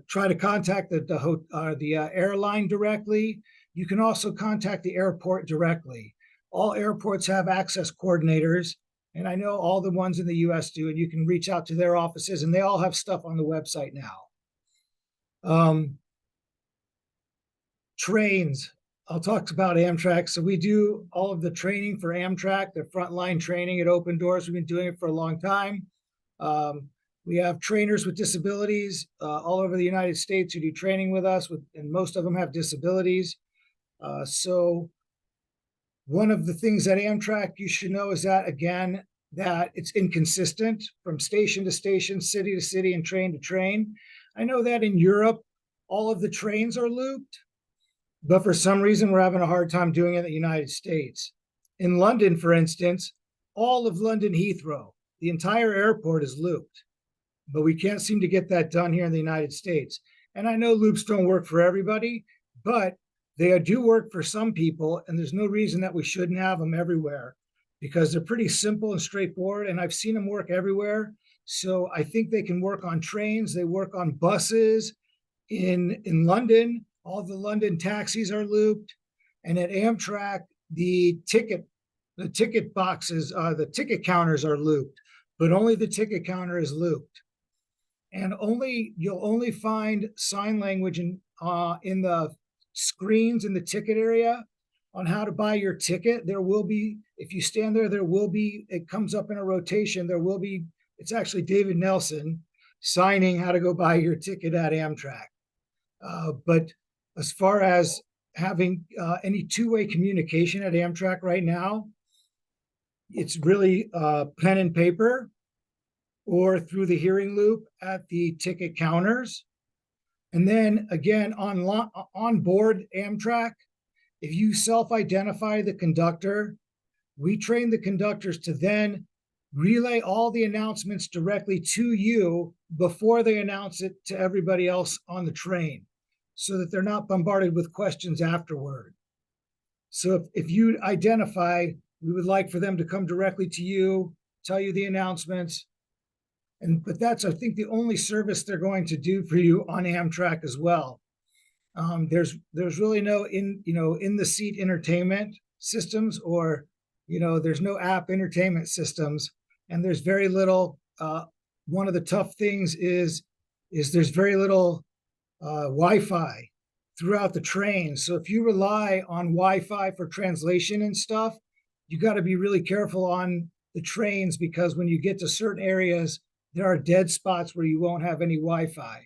try to contact the airline directly. You can also contact the airport directly. All airports have access coordinators, and I know all the ones in the US do, and you can reach out to their offices, and they all have stuff on the website now. Trains. I'll talk about Amtrak. So we do all of the training for Amtrak, the frontline training at Open Doors. We've been doing it for a long time. We have trainers with disabilities all over the United States who do training with us, and most of them have disabilities. So one of the things that Amtrak you should know is that, again, that it's inconsistent from station to station, city to city, and train to train. I know that in Europe, all of the trains are looped, but for some reason, we're having a hard time doing it in the United States. In London, for instance, all of London Heathrow, the entire airport is looped, but we can't seem to get that done here in the United States. And I know loops don't work for everybody, but they do work for some people, and there's no reason that we shouldn't have them everywhere because they're pretty simple and straightforward, and I've seen them work everywhere. So I think they can work on trains, they work on buses. In London, all the London taxis are looped, and at Amtrak, the ticket boxes, the ticket counters are looped, but only the ticket counter is looped. And you'll only find sign language in the screens in the ticket area on how to buy your ticket. There will be, if you stand there, it comes up in a rotation. It's actually David Nelson signing how to go buy your ticket at Amtrak. But as far as having any two-way communication at Amtrak right now, it's really pen and paper or through the hearing loop at the ticket counters. And then again, on board Amtrak, if you self-identify the conductor, we train the conductors to then relay all the announcements directly to you before they announce it to everybody else on the train, so that they're not bombarded with questions afterward. So if you identify, we would like for them to come directly to you, tell you the announcements. But that's, I think, the only service they're going to do for you on Amtrak as well. There's really no in the seat entertainment systems, or there's no app entertainment systems, and there's very little. One of the tough things is there's very little Wi-Fi throughout the train. So if you rely on Wi-Fi for translation and stuff, you got to be really careful on the trains, because when you get to certain areas, there are dead spots where you won't have any Wi-Fi.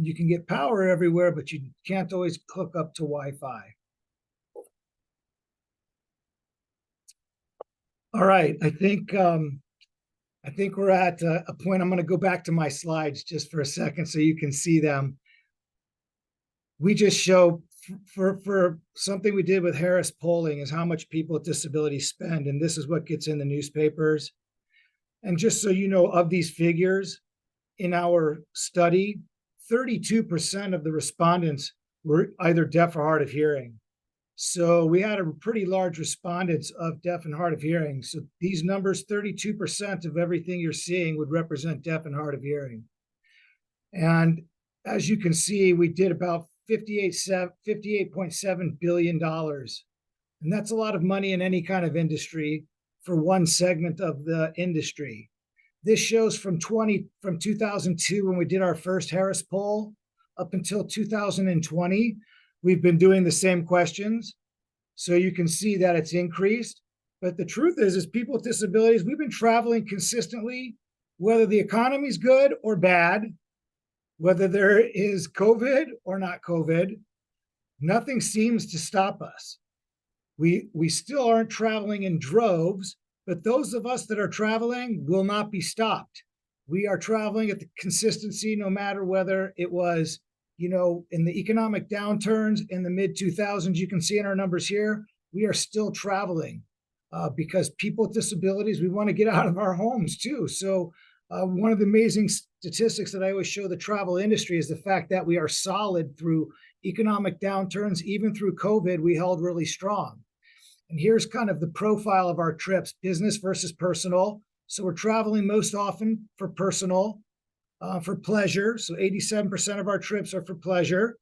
You can get power everywhere, but you can't always hook up to Wi-Fi. All right, I think we're at a point. I'm going to go back to my slides just for a second so you can see them. We just show for something we did with Harris Polling is how much people with disabilities spend, and this is what gets in the newspapers. And just so you know, of these figures in our study, 32% of the respondents were either deaf or hard of hearing. So we had a pretty large respondents of deaf and hard of hearing. So these numbers, 32% of everything you're seeing would represent deaf and hard of hearing. And as you can see, we did about $58.7 billion. And that's a lot of money in any kind of industry for one segment of the industry. This shows from 2002, when we did our first Harris poll, up until 2020, we've been doing the same questions. So you can see that it's increased. But the truth is people with disabilities, we've been traveling consistently, whether the economy's good or bad, whether there is COVID or not COVID, nothing seems to stop us. We still aren't traveling in droves, but those of us that are traveling will not be stopped. We are traveling at the consistency, no matter whether it was, in the economic downturns in the mid-2000s, you can see in our numbers here, we are still traveling because people with disabilities, we want to get out of our homes too. So one of the amazing statistics that I always show the travel industry is the fact that we are solid through economic downturns. Even through COVID, we held really strong. And here's kind of the profile of our trips, business versus personal. So we're traveling most often for personal, for pleasure. So 87% of our trips are for pleasure.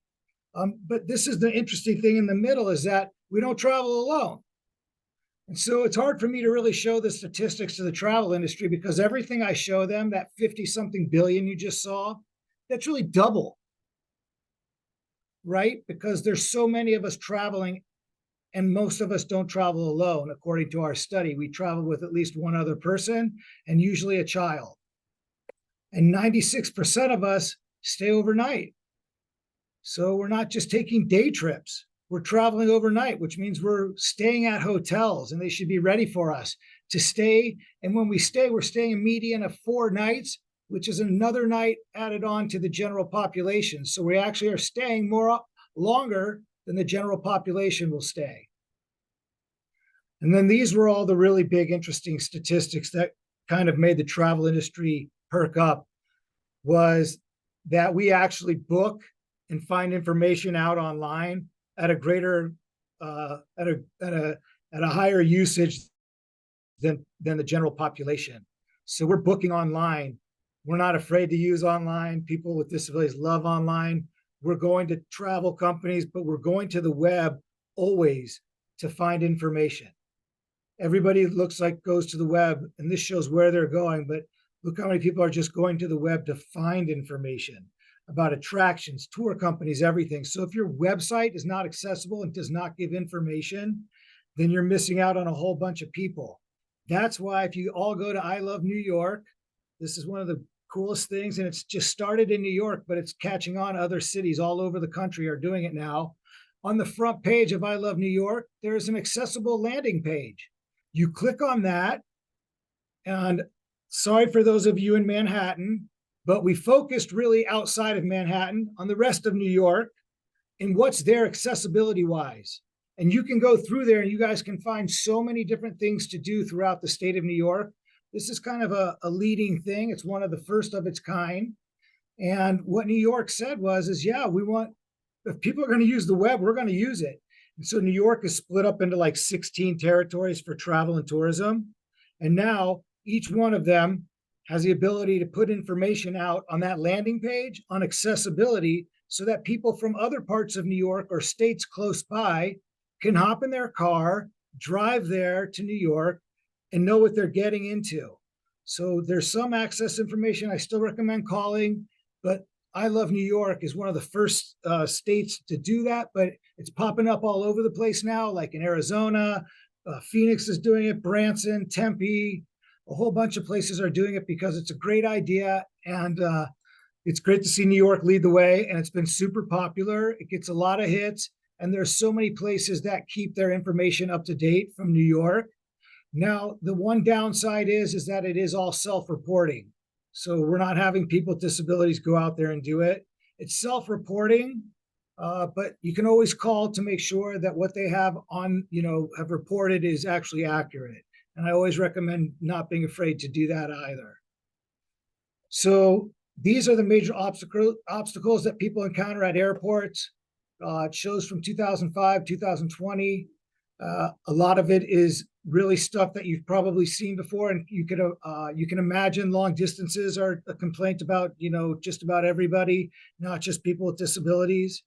But this is the interesting thing in the middle, is that we don't travel alone. And so it's hard for me to really show the statistics to the travel industry, because everything I show them, that 50-something billion you just saw, that's really double, right? Because there's so many of us traveling, and most of us don't travel alone. According to our study, we travel with at least one other person, and usually a child. And 96% of us stay overnight. So we're not just taking day trips. We're traveling overnight, which means we're staying at hotels, and they should be ready for us to stay. And when we stay, we're staying a median of 4 nights, which is another night added on to the general population. So we actually are staying longer than the general population will stay. And then these were all the really big, interesting statistics that kind of made the travel industry perk up, was that we actually book and find information out online at a greater, at a higher usage than the general population. So we're booking online. We're not afraid to use online. People with disabilities love online. We're going to travel companies, but we're going to the web always to find information. Everybody goes to the web, and this shows where they're going, but look how many people are just going to the web to find information about attractions, tour companies, everything. So if your website is not accessible and does not give information, then you're missing out on a whole bunch of people. That's why if you all go to I Love New York, this is one of the coolest things, and it's just started in New York, but it's catching on. Other cities all over the country are doing it now. On the front page of I Love New York, there's an accessible landing page. You click on that, and sorry for those of you in Manhattan, but we focused really outside of Manhattan on the rest of New York and what's there accessibility wise. And you can go through there and you guys can find so many different things to do throughout the state of New York. This is kind of a leading thing. It's one of the first of its kind. And what New York said was, yeah, we want, if people are going to use the web, we're going to use it. And so New York is split up into like 16 territories for travel and tourism. And now each one of them has the ability to put information out on that landing page on accessibility so that people from other parts of New York or states close by can hop in their car, drive there to New York, and know what they're getting into. So there's some access information I still recommend calling, but I Love New York is one of the first states to do that, but it's popping up all over the place now, like in Arizona, Phoenix is doing it, Branson, Tempe, a whole bunch of places are doing it because it's a great idea. And it's great to see New York lead the way, and it's been super popular. It gets a lot of hits, and there's so many places that keep their information up to date from New York. Now, the one downside is that it is all self-reporting. So we're not having people with disabilities go out there and do it. It's self-reporting, but you can always call to make sure that what they have on, have reported is actually accurate. And I always recommend not being afraid to do that either. So these are the major obstacles that people encounter at airports. It shows from 2005, 2020. A lot of it is really stuff that you've probably seen before, and you can imagine long distances are a complaint about just about everybody, not just people with disabilities.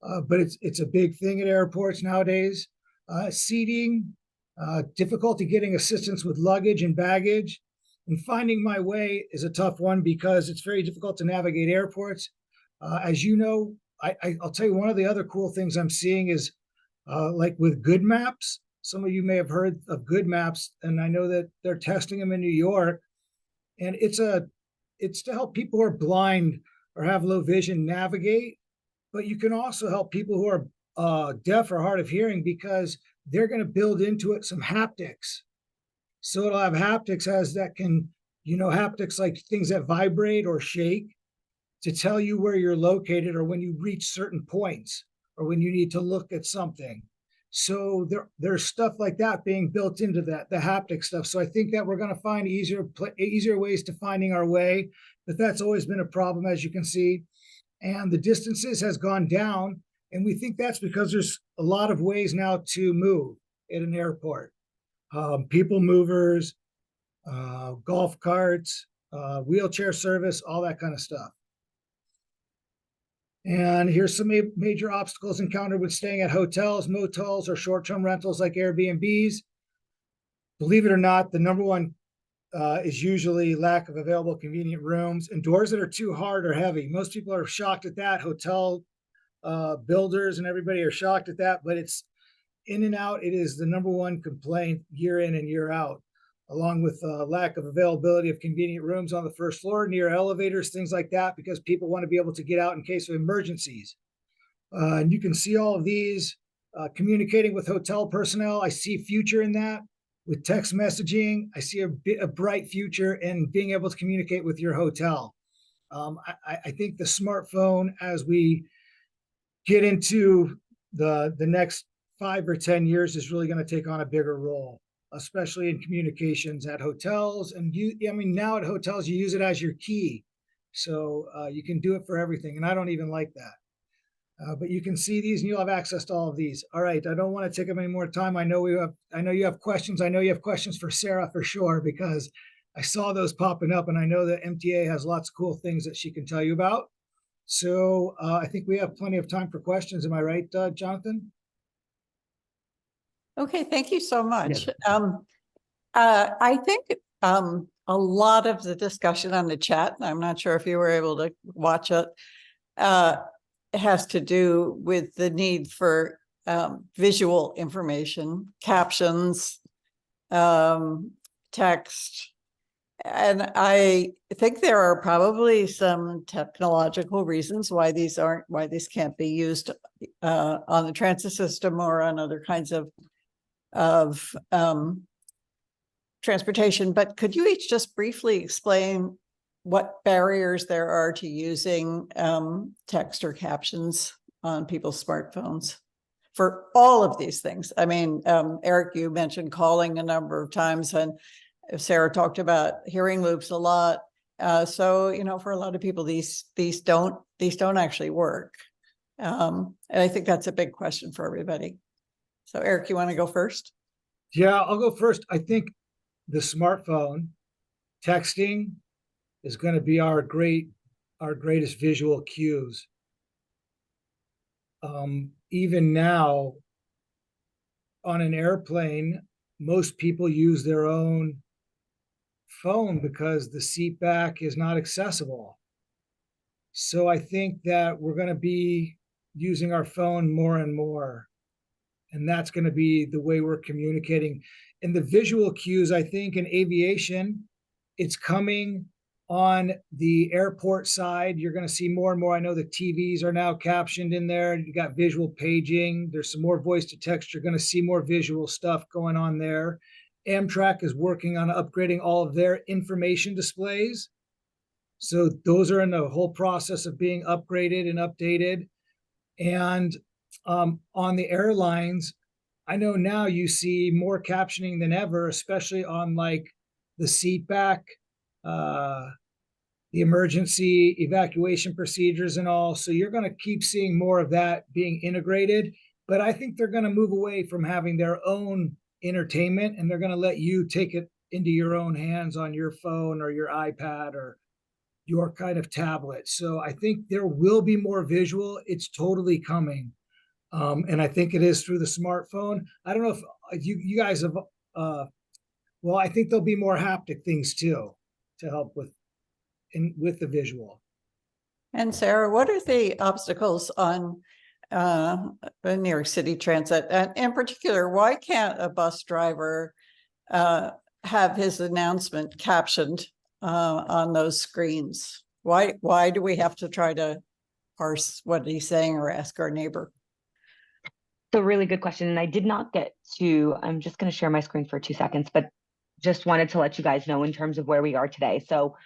But it's a big thing at airports nowadays. Seating, difficulty getting assistance with luggage and baggage, and finding my way is a tough one because it's very difficult to navigate airports. As you know, I'll tell you one of the other cool things I'm seeing is like with Good Maps. Some of you may have heard of Good Maps, and I know that they're testing them in New York. And it's to help people who are blind or have low vision navigate, but you can also help people who are deaf or hard of hearing because they're going to build into it some haptics. So it'll have haptics haptics like things that vibrate or shake to tell you where you're located or when you reach certain points or when you need to look at something. So there's stuff like that being built into the haptic stuff. So I think that we're going to find easier ways to finding our way, but that's always been a problem, as you can see. And the distances has gone down, and we think that's because there's a lot of ways now to move at an airport. People movers, golf carts, wheelchair service, all that kind of stuff. And here's some major obstacles encountered with staying at hotels, motels, or short-term rentals like Airbnbs. Believe it or not, the number one is usually lack of available convenient rooms and doors that are too hard or heavy. Most people are shocked at that. Hotel builders and everybody are shocked at that, but it's in and out. It is the number one complaint year in and year out, along with lack of availability of convenient rooms on the first floor, near elevators, things like that, because people want to be able to get out in case of emergencies. And you can see all of these. Communicating with hotel personnel, I see future in that. With text messaging, I see a bright future in being able to communicate with your hotel. I think the smartphone, as we get into the next 5 or 10 years, is really going to take on a bigger role, especially in communications at hotels. And now at hotels, you use it as your key. So you can do it for everything. And I don't even like that. But you can see these and you'll have access to all of these. All right, I don't want to take up any more time. I know you have questions. I know you have questions for Sara for sure, because I saw those popping up, and I know that MTA has lots of cool things that she can tell you about. So I think we have plenty of time for questions. Am I right, Jonathan? Okay, thank you so much. I think a lot of the discussion on the chat, and I'm not sure if you were able to watch it, has to do with the need for visual information, captions, text. And I think there are probably some technological reasons why these can't be used on the transit system or on other kinds of transportation. But could you each just briefly explain what barriers there are to using text or captions on people's smartphones for all of these things. I mean, Eric, you mentioned calling a number of times, and Sarah talked about hearing loops a lot. So, you know, for a lot of people, these don't actually work. And I think that's a big question for everybody. So Eric, you want to go first? Yeah, I'll go first. I think the smartphone texting is going to be our greatest visual cues. Even now on an airplane, most people use their own phone because the seat back is not accessible. So I think that we're going to be using our phone more and more. And that's going to be the way we're communicating. And the visual cues, I think in aviation, it's coming on the airport side. You're going to see more and more. I know the TVs are now captioned in there. You got visual paging. There's some more voice to text. You're going to see more visual stuff going on there. Amtrak is working on upgrading all of their information displays. So those are in the whole process of being upgraded and updated. And on the airlines, I know now you see more captioning than ever, especially on like the seat back, the emergency evacuation procedures and all. So you're going to keep seeing more of that being integrated. But I think they're going to move away from having their own entertainment, and they're going to let you take it into your own hands on your phone or your iPad or your kind of tablet. So I think there will be more visual. It's totally coming. And I think it is through the smartphone. I don't know if you guys have, well, I think there'll be more haptic things too to help with the visual. And Sarah, what are the obstacles on the New York City Transit? And in particular, why can't a bus driver have his announcement captioned on those screens? Why do we have to try to parse what he's saying or ask our neighbor? So really good question. And I did not get to, I'm just going to share my screen for 2 seconds, but just wanted to let you guys know in terms of where we are today. So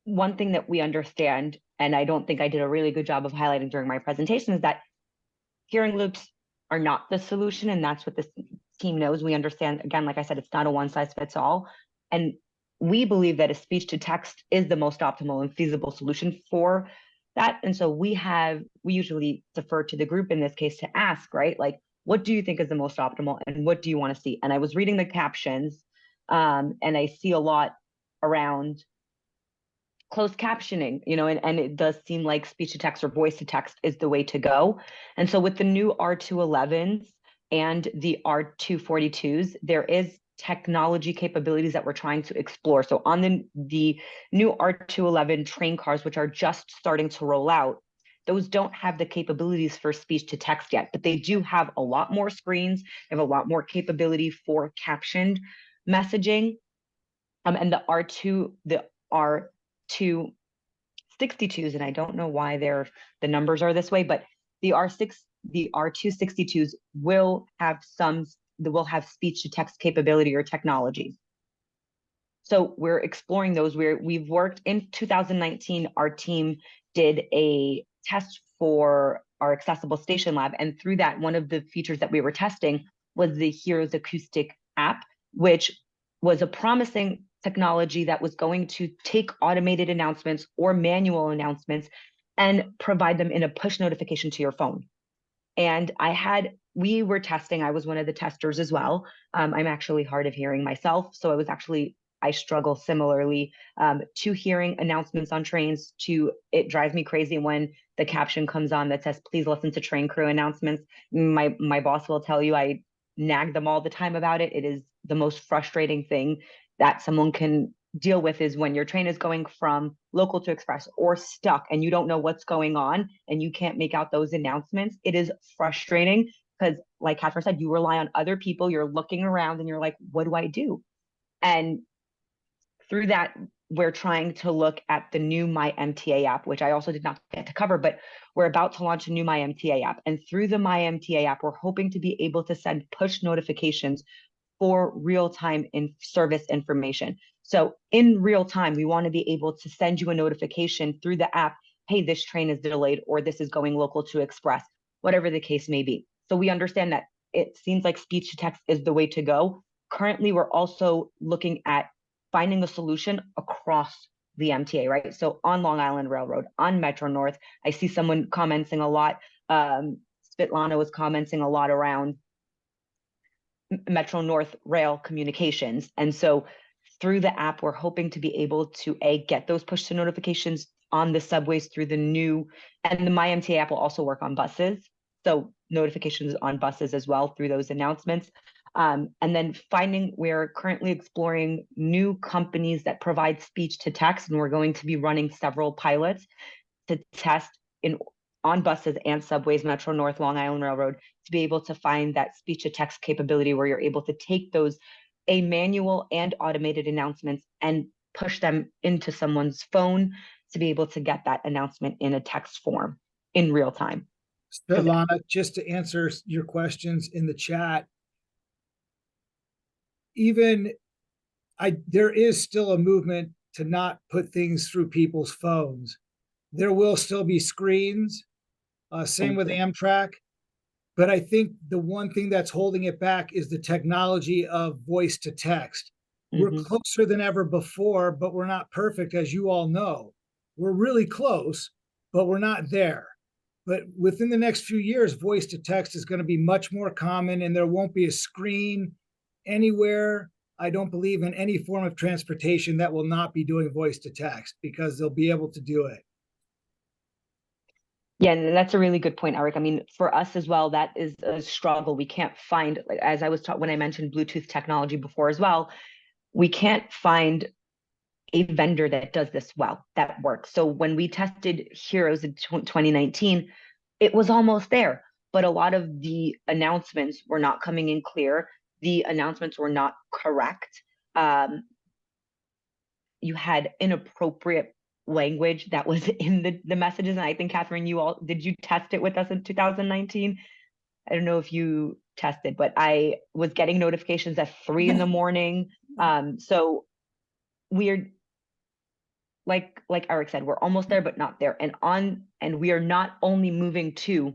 one thing that we understand, and I don't think I did a really good job of highlighting during my presentation, is that hearing loops are not the solution. And that's what this team knows. We understand, again, like I said, it's not a one size fits all. And we believe that a speech to text is the most optimal and feasible solution for that. And so we usually defer to the group in this case to ask, right? Like, what do you think is the most optimal and what do you want to see? And I was reading the captions and I see a lot around closed captioning, you know, and it does seem like speech to text or voice to text is the way to go. And so with the new R211s and the R242s, there is technology capabilities that we're trying to explore. So on the new R211 train cars, which are just starting to roll out, those don't have the capabilities for speech to text yet, but they do have a lot more screens, they have a lot more capability for captioned messaging. And the R262s, and I don't know why the numbers are this way, but the R262s will have speech to text capability or technology. So we're exploring those. We've worked in 2019, our team did a test for our accessible station lab. And through that, one of the features that we were testing was the Heroes Acoustic app, which was a promising technology that was going to take automated announcements or manual announcements and provide them in a push notification to your phone. And we were testing, I was one of the testers as well. I'm actually hard of hearing myself. So I struggle similarly to hearing announcements on trains. It drives me crazy when the caption comes on that says, please listen to train crew announcements. My boss will tell you I nag them all the time about it. It is the most frustrating thing that someone can deal with, is when your train is going from local to express or stuck and you don't know what's going on and you can't make out those announcements. It is frustrating because, like Catherine said, you rely on other people, you're looking around and you're like, what do I do? And through that, we're trying to look at the new My MTA app, which I also did not get to cover, but we're about to launch a new My MTA app. And through the My MTA app, we're hoping to be able to send push notifications for real-time service information. So in real time, we want to be able to send you a notification through the app, hey, this train is delayed, or this is going local to express, whatever the case may be. So we understand that it seems like speech to text is the way to go. Currently, we're also looking at finding a solution across the MTA, right? So on Long Island Railroad, on Metro North, I see someone commenting a lot. Svetlana was commenting a lot around Metro North rail communications. And so through the app, we're hoping to be able to get those push to notifications on the subways through the new, and the My MTA app will also work on buses. So notifications on buses as well through those announcements. And then we're currently exploring new companies that provide speech to text, and we're going to be running several pilots to test on buses and subways, Metro North, Long Island Railroad, to be able to find that speech to text capability where you're able to take those manual and automated announcements and push them into someone's phone to be able to get that announcement in a text form in real time. Svetlana, just to answer your questions in the chat, there is still a movement to not put things through people's phones. There will still be screens, same with Amtrak. But I think the one thing that's holding it back is the technology of voice to text. We're closer than ever before, but we're not perfect, as you all know. We're really close, but we're not there. But within the next few years, voice to text is going to be much more common, and there won't be a screen anywhere. I don't believe in any form of transportation that will not be doing voice to text, because they'll be able to do it. Yeah, and that's a really good point, Eric. I mean, for us as well, that is a struggle. We can't find, like, as I was taught when I mentioned Bluetooth technology before as well, we can't find a vendor that does this well, that works. So when we tested Heroes in 2019, it was almost there, but a lot of the announcements were not coming in clear. The announcements were not correct. You had inappropriate language that was in the messages. And I think, Catherine, did you test it with us in 2019? I don't know if you tested, but I was getting notifications at 3 a.m. So we're like Eric said, we're almost there, but not there. And we are not only moving to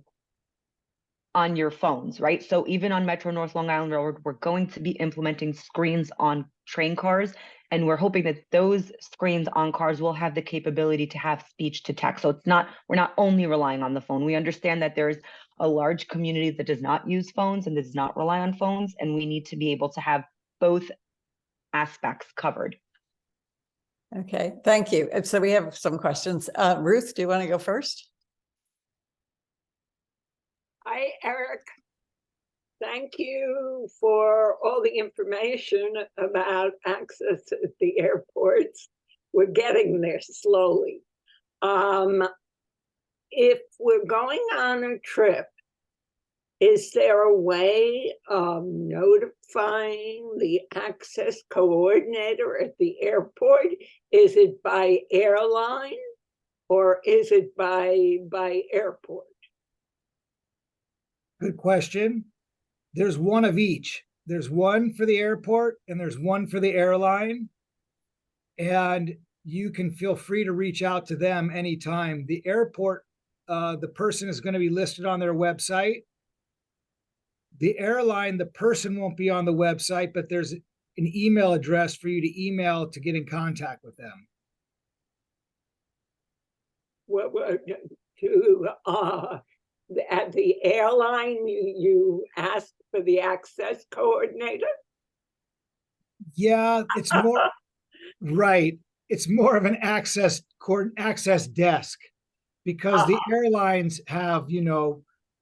on your phones, right? So even on Metro North Long Island Railroad, we're going to be implementing screens on train cars. And we're hoping that those screens on cars will have the capability to have speech to text. So we're not only relying on the phone. We understand that there's a large community that does not use phones and does not rely on phones. And we need to be able to have both aspects covered. Okay, thank you. And so we have some questions. Ruth, do you want to go first? Hi, Eric. Thank you for all the information about access at the airports. We're getting there slowly. If we're going on a trip, is there a way of notifying the access coordinator at the airport? Is it by airline or is it by airport? Good question. There's one of each. There's one for the airport and there's one for the airline. And you can feel free to reach out to them anytime. The airport, the person is going to be listed on their website. The airline, the person won't be on the website, but there's an email address for you to email to get in contact with them. At the airline, you ask for the access coordinator? Yeah, it's more right. It's more of an access desk, because the airlines have,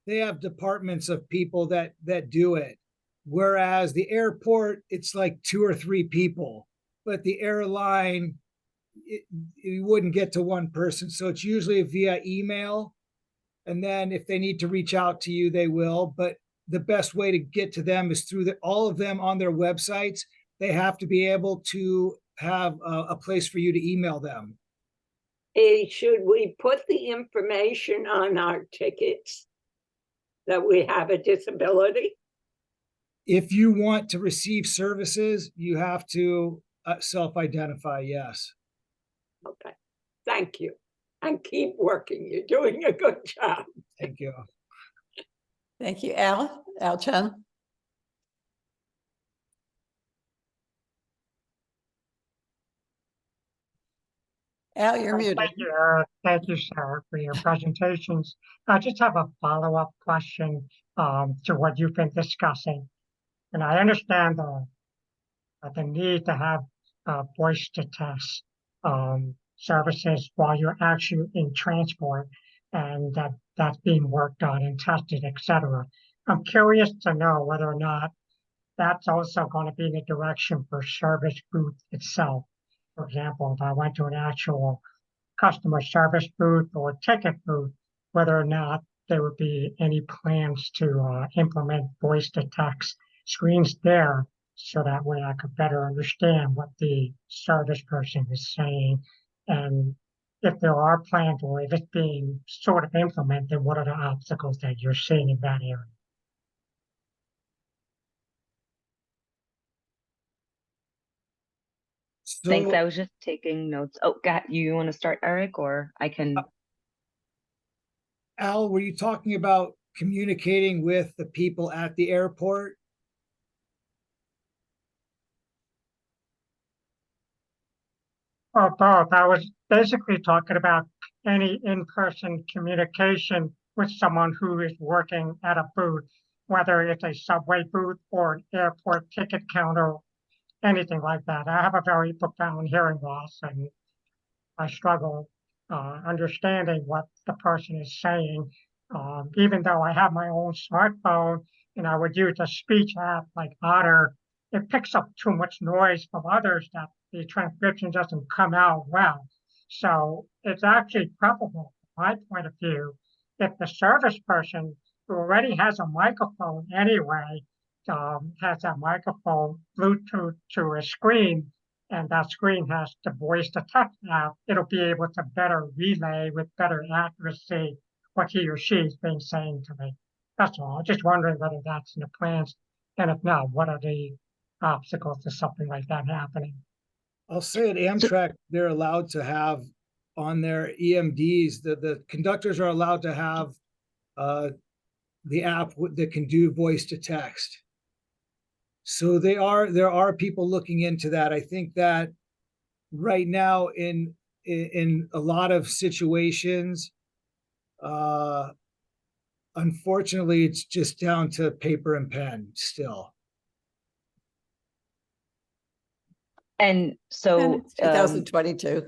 they have departments of people that do it. Whereas the airport, it's like 2 or 3 people, but the airline, you wouldn't get to one person. So it's usually via email. And then if they need to reach out to you, they will. But the best way to get to them is through all of them on their websites. They have to be able to have a place for you to email them. Should we put the information on our tickets that we have a disability? If you want to receive services, you have to self-identify, yes. Okay, thank you. And keep working. You're doing a good job. Thank you. Thank you, Al Chen. Al, you're muted. Thank you, thank you, Sarah, for your presentations. I just have a follow-up question to what you've been discussing. And I understand the need to have voice to text services while you're actually in transport, and that's being worked on and tested, etc. I'm curious to know whether or not that's also going to be in the direction for service booth itself. For example, if I went to an actual customer service booth or ticket booth, whether or not there would be any plans to implement voice to text screens there, so that way I could better understand what the service person is saying. And if there are plans, or if it's being sort of implemented, what are the obstacles that you're seeing in that area? Thanks. So I was just taking notes. Oh, you want to start, Eric, or I can? Al, were you talking about communicating with the people at the airport? Or both. I was basically talking about any in-person communication with someone who is working at a booth, whether it's a subway booth or an airport ticket counter, anything like that. I have a very profound hearing loss, and I struggle understanding what the person is saying. Even though I have my own smartphone and I would use a speech app like Otter, it picks up too much noise from others that the transcription doesn't come out well. So it's actually preferable, from my point of view, if the service person who already has a microphone anyway, has that microphone Bluetooth to a screen, and that screen has the voice to text now, it'll be able to better relay with better accuracy what he or she is being saying to me. That's all. Just wondering whether that's in the plans, and if not, what are the obstacles to something like that happening? I'll say at Amtrak, they're allowed to have on their EMDs, the conductors are allowed to have the app that can do voice to text. So there are people looking into that. I think that right now in a lot of situations, unfortunately, it's just down to paper and pen still. And so, 2022.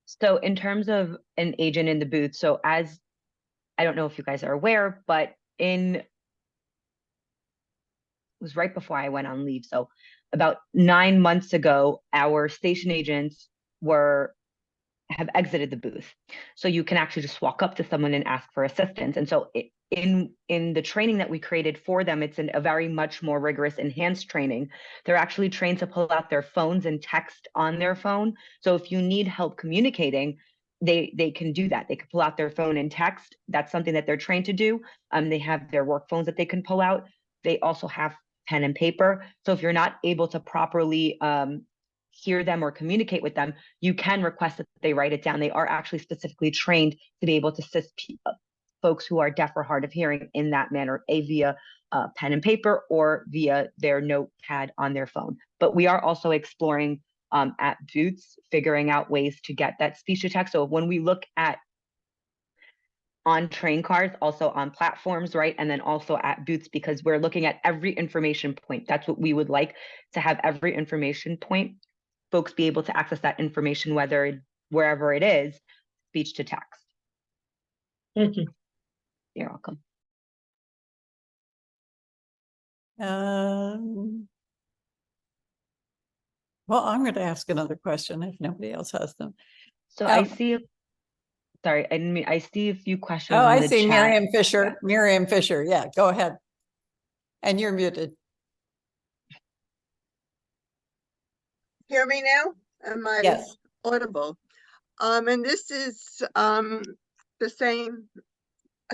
So in terms of an agent in the booth, so as I don't know if you guys are aware, but it was right before I went on leave. So about 9 months ago, our station agents have exited the booth. So you can actually just walk up to someone and ask for assistance. And so in the training that we created for them, it's a very much more rigorous enhanced training. They're actually trained to pull out their phones and text on their phone. So if you need help communicating, they can do that. They can pull out their phone and text. That's something that they're trained to do. They have their work phones that they can pull out. They also have pen and paper. So if you're not able to properly hear them or communicate with them, you can request that they write it down. They are actually specifically trained to be able to assist folks who are deaf or hard of hearing in that manner, via pen and paper or via their notepad on their phone. But we are also exploring at booths, figuring out ways to get that speech to text. So when we look at on train cars, also on platforms, right? And then also at booths, because we're looking at every information point. That's what we would like, to have every information point, folks be able to access that information, wherever it is, speech to text. Thank you. You're welcome. Well, I'm going to ask another question if nobody else has them. So I see, sorry, I didn't mean, I see a few questions Oh, in I the see chat. Miriam Fisher. Yeah. Miriam Fisher. Yeah, go ahead. And you're muted. Hear me now? Am I Yes. audible? And this is the same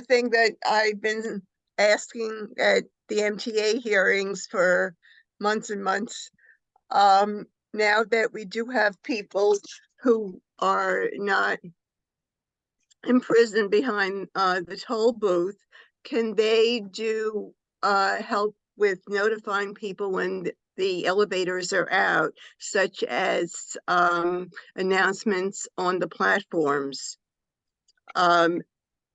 thing that I've been asking at the MTA hearings for months and months. Now that we do have people who are not imprisoned behind the toll booth, can they do help with notifying people when the elevators are out, such as announcements on the platforms?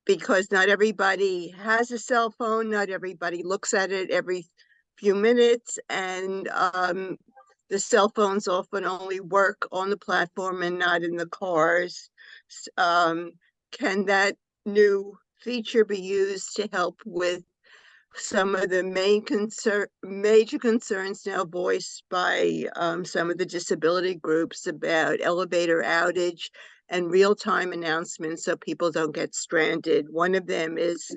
Because not everybody has a cell phone, not everybody looks at it every few minutes, and the cell phones often only work on the platform and not in the cars. Can that new feature be used to help with some of the major concerns now voiced by some of the disability groups about elevator outage and real-time announcements so people don't get stranded? One of them is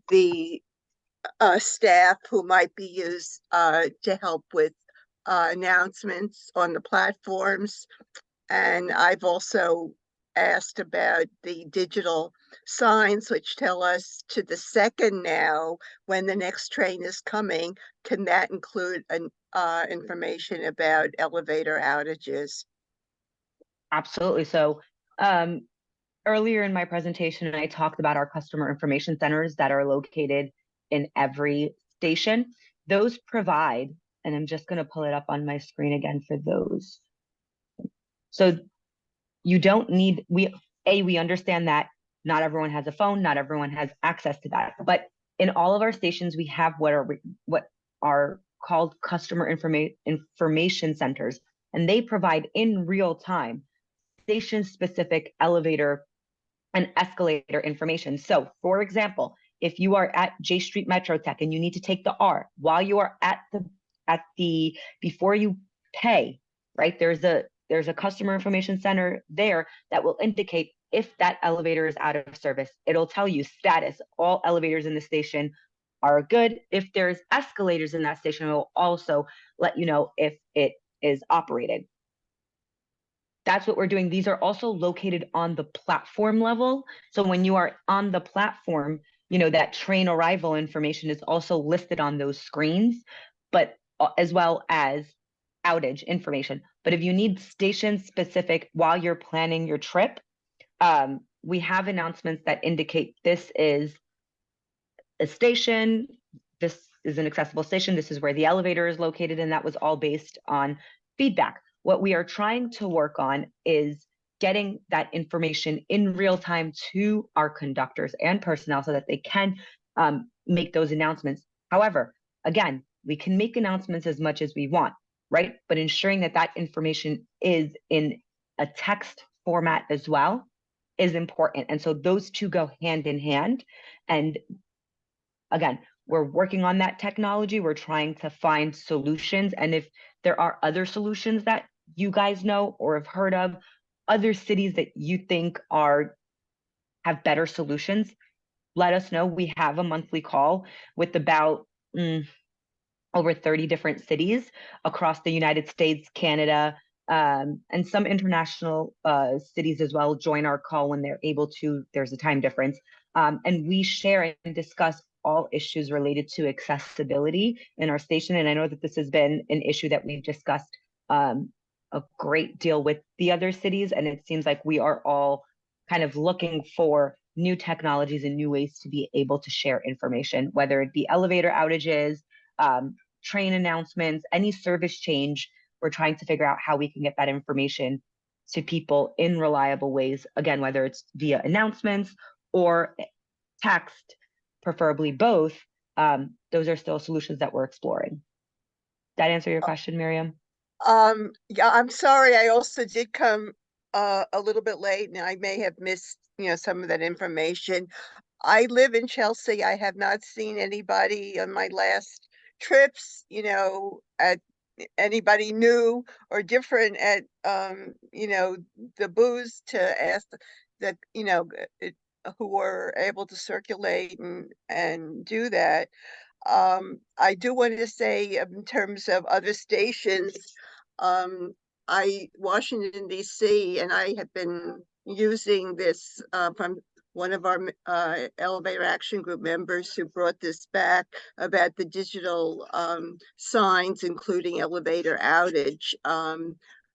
the staff who might be used to help with announcements on the platforms. And I've also asked about the digital signs, which tell us to the second now when the next train is coming. Can that include information about elevator outages? Absolutely. So earlier in my presentation, I talked about our customer information centers that are located in every station. Those provide, and I'm just going to pull it up on my screen again for those. So you don't need, we understand that not everyone has a phone, not everyone has access to that. But in all of our stations, we have what are called customer information centers, and they provide in real time station-specific elevator and escalator information. So, for example, if you are at J Street Metro Tech and you need to take the R, while you are at the before you pay, right? There's a customer information center there that will indicate if that elevator is out of service. It'll tell you status. All elevators in the station are good. If there's escalators in that station, it will also let you know if it is operated. That's what we're doing. These are also located on the platform level. So when you are on the platform, you know, that train arrival information is also listed on those screens, but as well as outage information. But if you need station specific while you're planning your trip, we have announcements that indicate this is a station, this is an accessible station, this is where the elevator is located, and that was all based on feedback. What we are trying to work on is getting that information in real time to our conductors and personnel so that they can make those announcements. However, again, we can make announcements as much as we want, right? But ensuring that that information is in a text format as well is important. And so those two go hand in hand. And again, we're working on that technology. We're trying to find solutions. And if there are other solutions that you guys know or have heard of, other cities that you think have better solutions, let us know. We have a monthly call with about over 30 different cities across the United States, Canada, and some international cities as well join our call when they're able to. There's a time difference. And we share and discuss all issues related to accessibility in our station. And I know that this has been an issue that we've discussed a great deal with the other cities. And it seems like we are all kind of looking for new technologies and new ways to be able to share information, whether it be elevator outages, train announcements, any service change. We're trying to figure out how we can get that information to people in reliable ways. Again, whether it's via announcements or text, preferably both. Those are still solutions that we're exploring. Did that answer your question, Miriam? Yeah, I'm sorry. I also did come a little bit late, and I may have missed, some of that information. I live in Chelsea. I have not seen anybody on my last trips, at anybody new or different at, the booths to ask that, who were able to circulate and do that. I do want to say in terms of other stations, Washington, D.C., and I have been using this from one of our elevator action group members who brought this back about the digital signs, including elevator outage.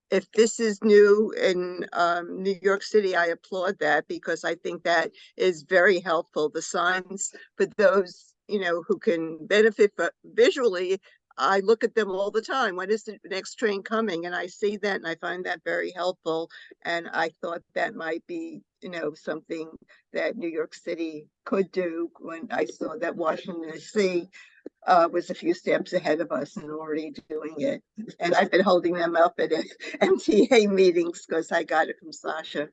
If this is new in New York City, I applaud that because I think that is very helpful. The signs for those, you know, who can benefit visually, I look at them all the time. When is the next train coming? And I see that and I find that very helpful. And I thought that might be, you know, something that New York City could do when I saw that Washington DC was a few steps ahead of us and already doing it. And I've been holding them up at MTA meetings because I got it from Sasha.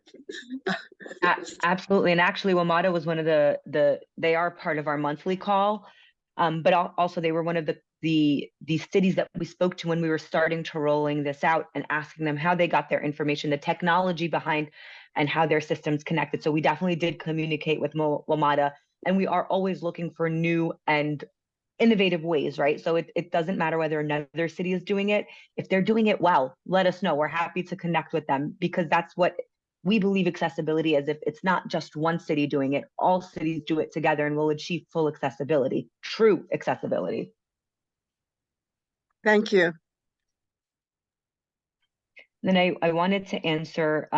Absolutely. And actually, WMATA was one of they are part of our monthly call. But also they were one of the cities that we spoke to when we were starting to rolling this out and asking them how they got their information, the technology behind and how their systems connected. So we definitely did communicate with WMATA, and we are always looking for new and innovative ways, right? So it doesn't matter whether another city is doing it. If they're doing it well, let us know. We're happy to connect with them because that's what we believe accessibility is. If it's not just one city doing it, all cities do it together and we'll achieve full accessibility, true accessibility. Thank you. Then I wanted to answer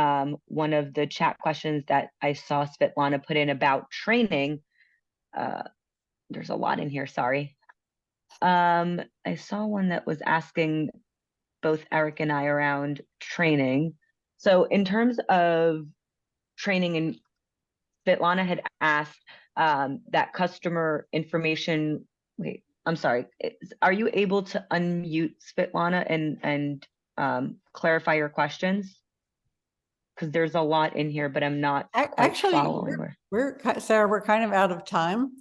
one of the chat questions that I saw Svetlana put in about training. There's a lot in here, sorry. I saw one that was asking both Eric and I around training. So in terms of training, and Svetlana had asked that customer information, wait, I'm sorry. Are you able to unmute Svetlana and clarify your questions? Because there's a lot in here, but I'm not Actually, following. Sarah, we're kind of out of time.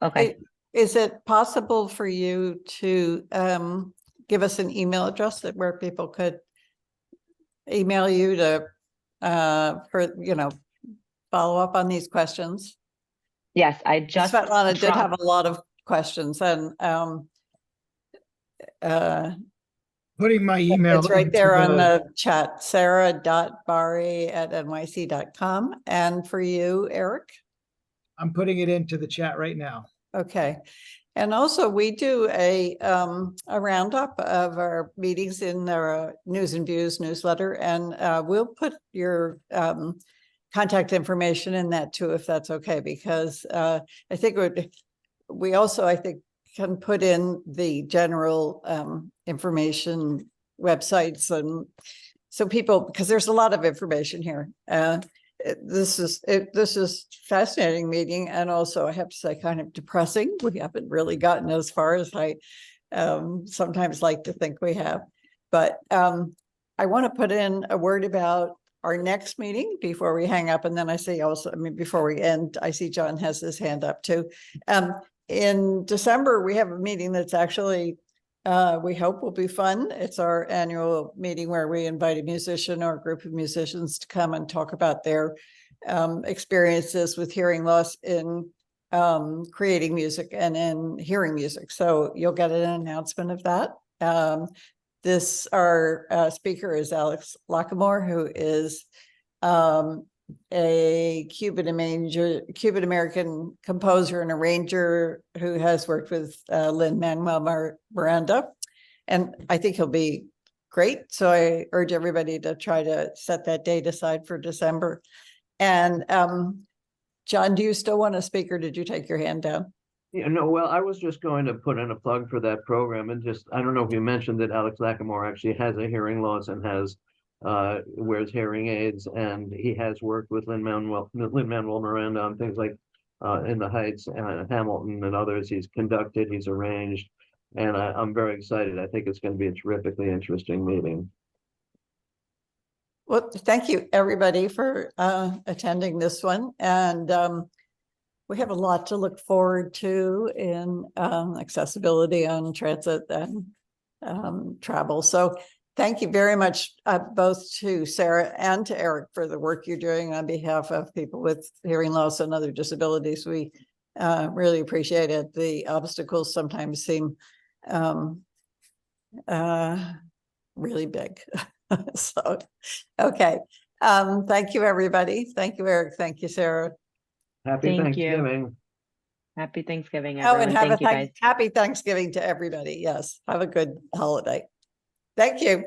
Okay. Is it possible for you to give us an email address that where people could email you to for, you know, follow up on these questions? Yes, I just Svetlana did have a lot of questions, and Putting my email. it's right there on the chat, sarah.bahri@nyc.com. And for you, Eric? I'm putting it into the chat right now. Okay. And also we do a roundup of our meetings in our News and Views newsletter, and we'll put your contact information in that too, if that's okay, because I think we also, I think, can put in the general information websites, and so people, because there's a lot of information here. This is fascinating meeting, and also I have to say kind of depressing. We haven't really gotten as far as I sometimes like to think we have, but I want to put in a word about our next meeting before we hang up. And then I see also, I mean, before we end, I see John has his hand up too. In December, we have a meeting that's actually, we hope will be fun. It's our annual meeting where we invite a musician or a group of musicians to come and talk about their experiences with hearing loss in creating music and in hearing music. So you'll get an announcement of that. Our speaker is Alex Lackamore, who is a Cuban-American composer and arranger who has worked with Lin-Manuel Miranda. And I think he'll be great. So I urge everybody to try to set that date aside for December. And John, do you still want to speak, or did you take your hand down? Yeah, no, well, I was just going to put in a plug for that program, and just, I don't know if you mentioned that Alex Lackamore actually has a hearing loss and wears hearing aids, and he has worked with Lin-Manuel Miranda on things like In the Heights, Hamilton, and others. He's conducted, he's arranged, and I'm very excited. I think it's going to be a terrifically interesting meeting. Well, thank you, everybody, for attending this one. And we have a lot to look forward to in accessibility on transit and travel. So thank you very much, both to Sarah and to Eric, for the work you're doing on behalf of people with hearing loss and other disabilities. We really appreciate it. The obstacles sometimes seem really big. So, okay. Thank you, everybody. Thank you, Eric. Thank you, Sarah. Happy Thank you. Thanksgiving. Happy Thanksgiving, Oh, everyone. and have a Thank you, guys. happy Thanksgiving to everybody. Yes, have a good holiday. Thank you.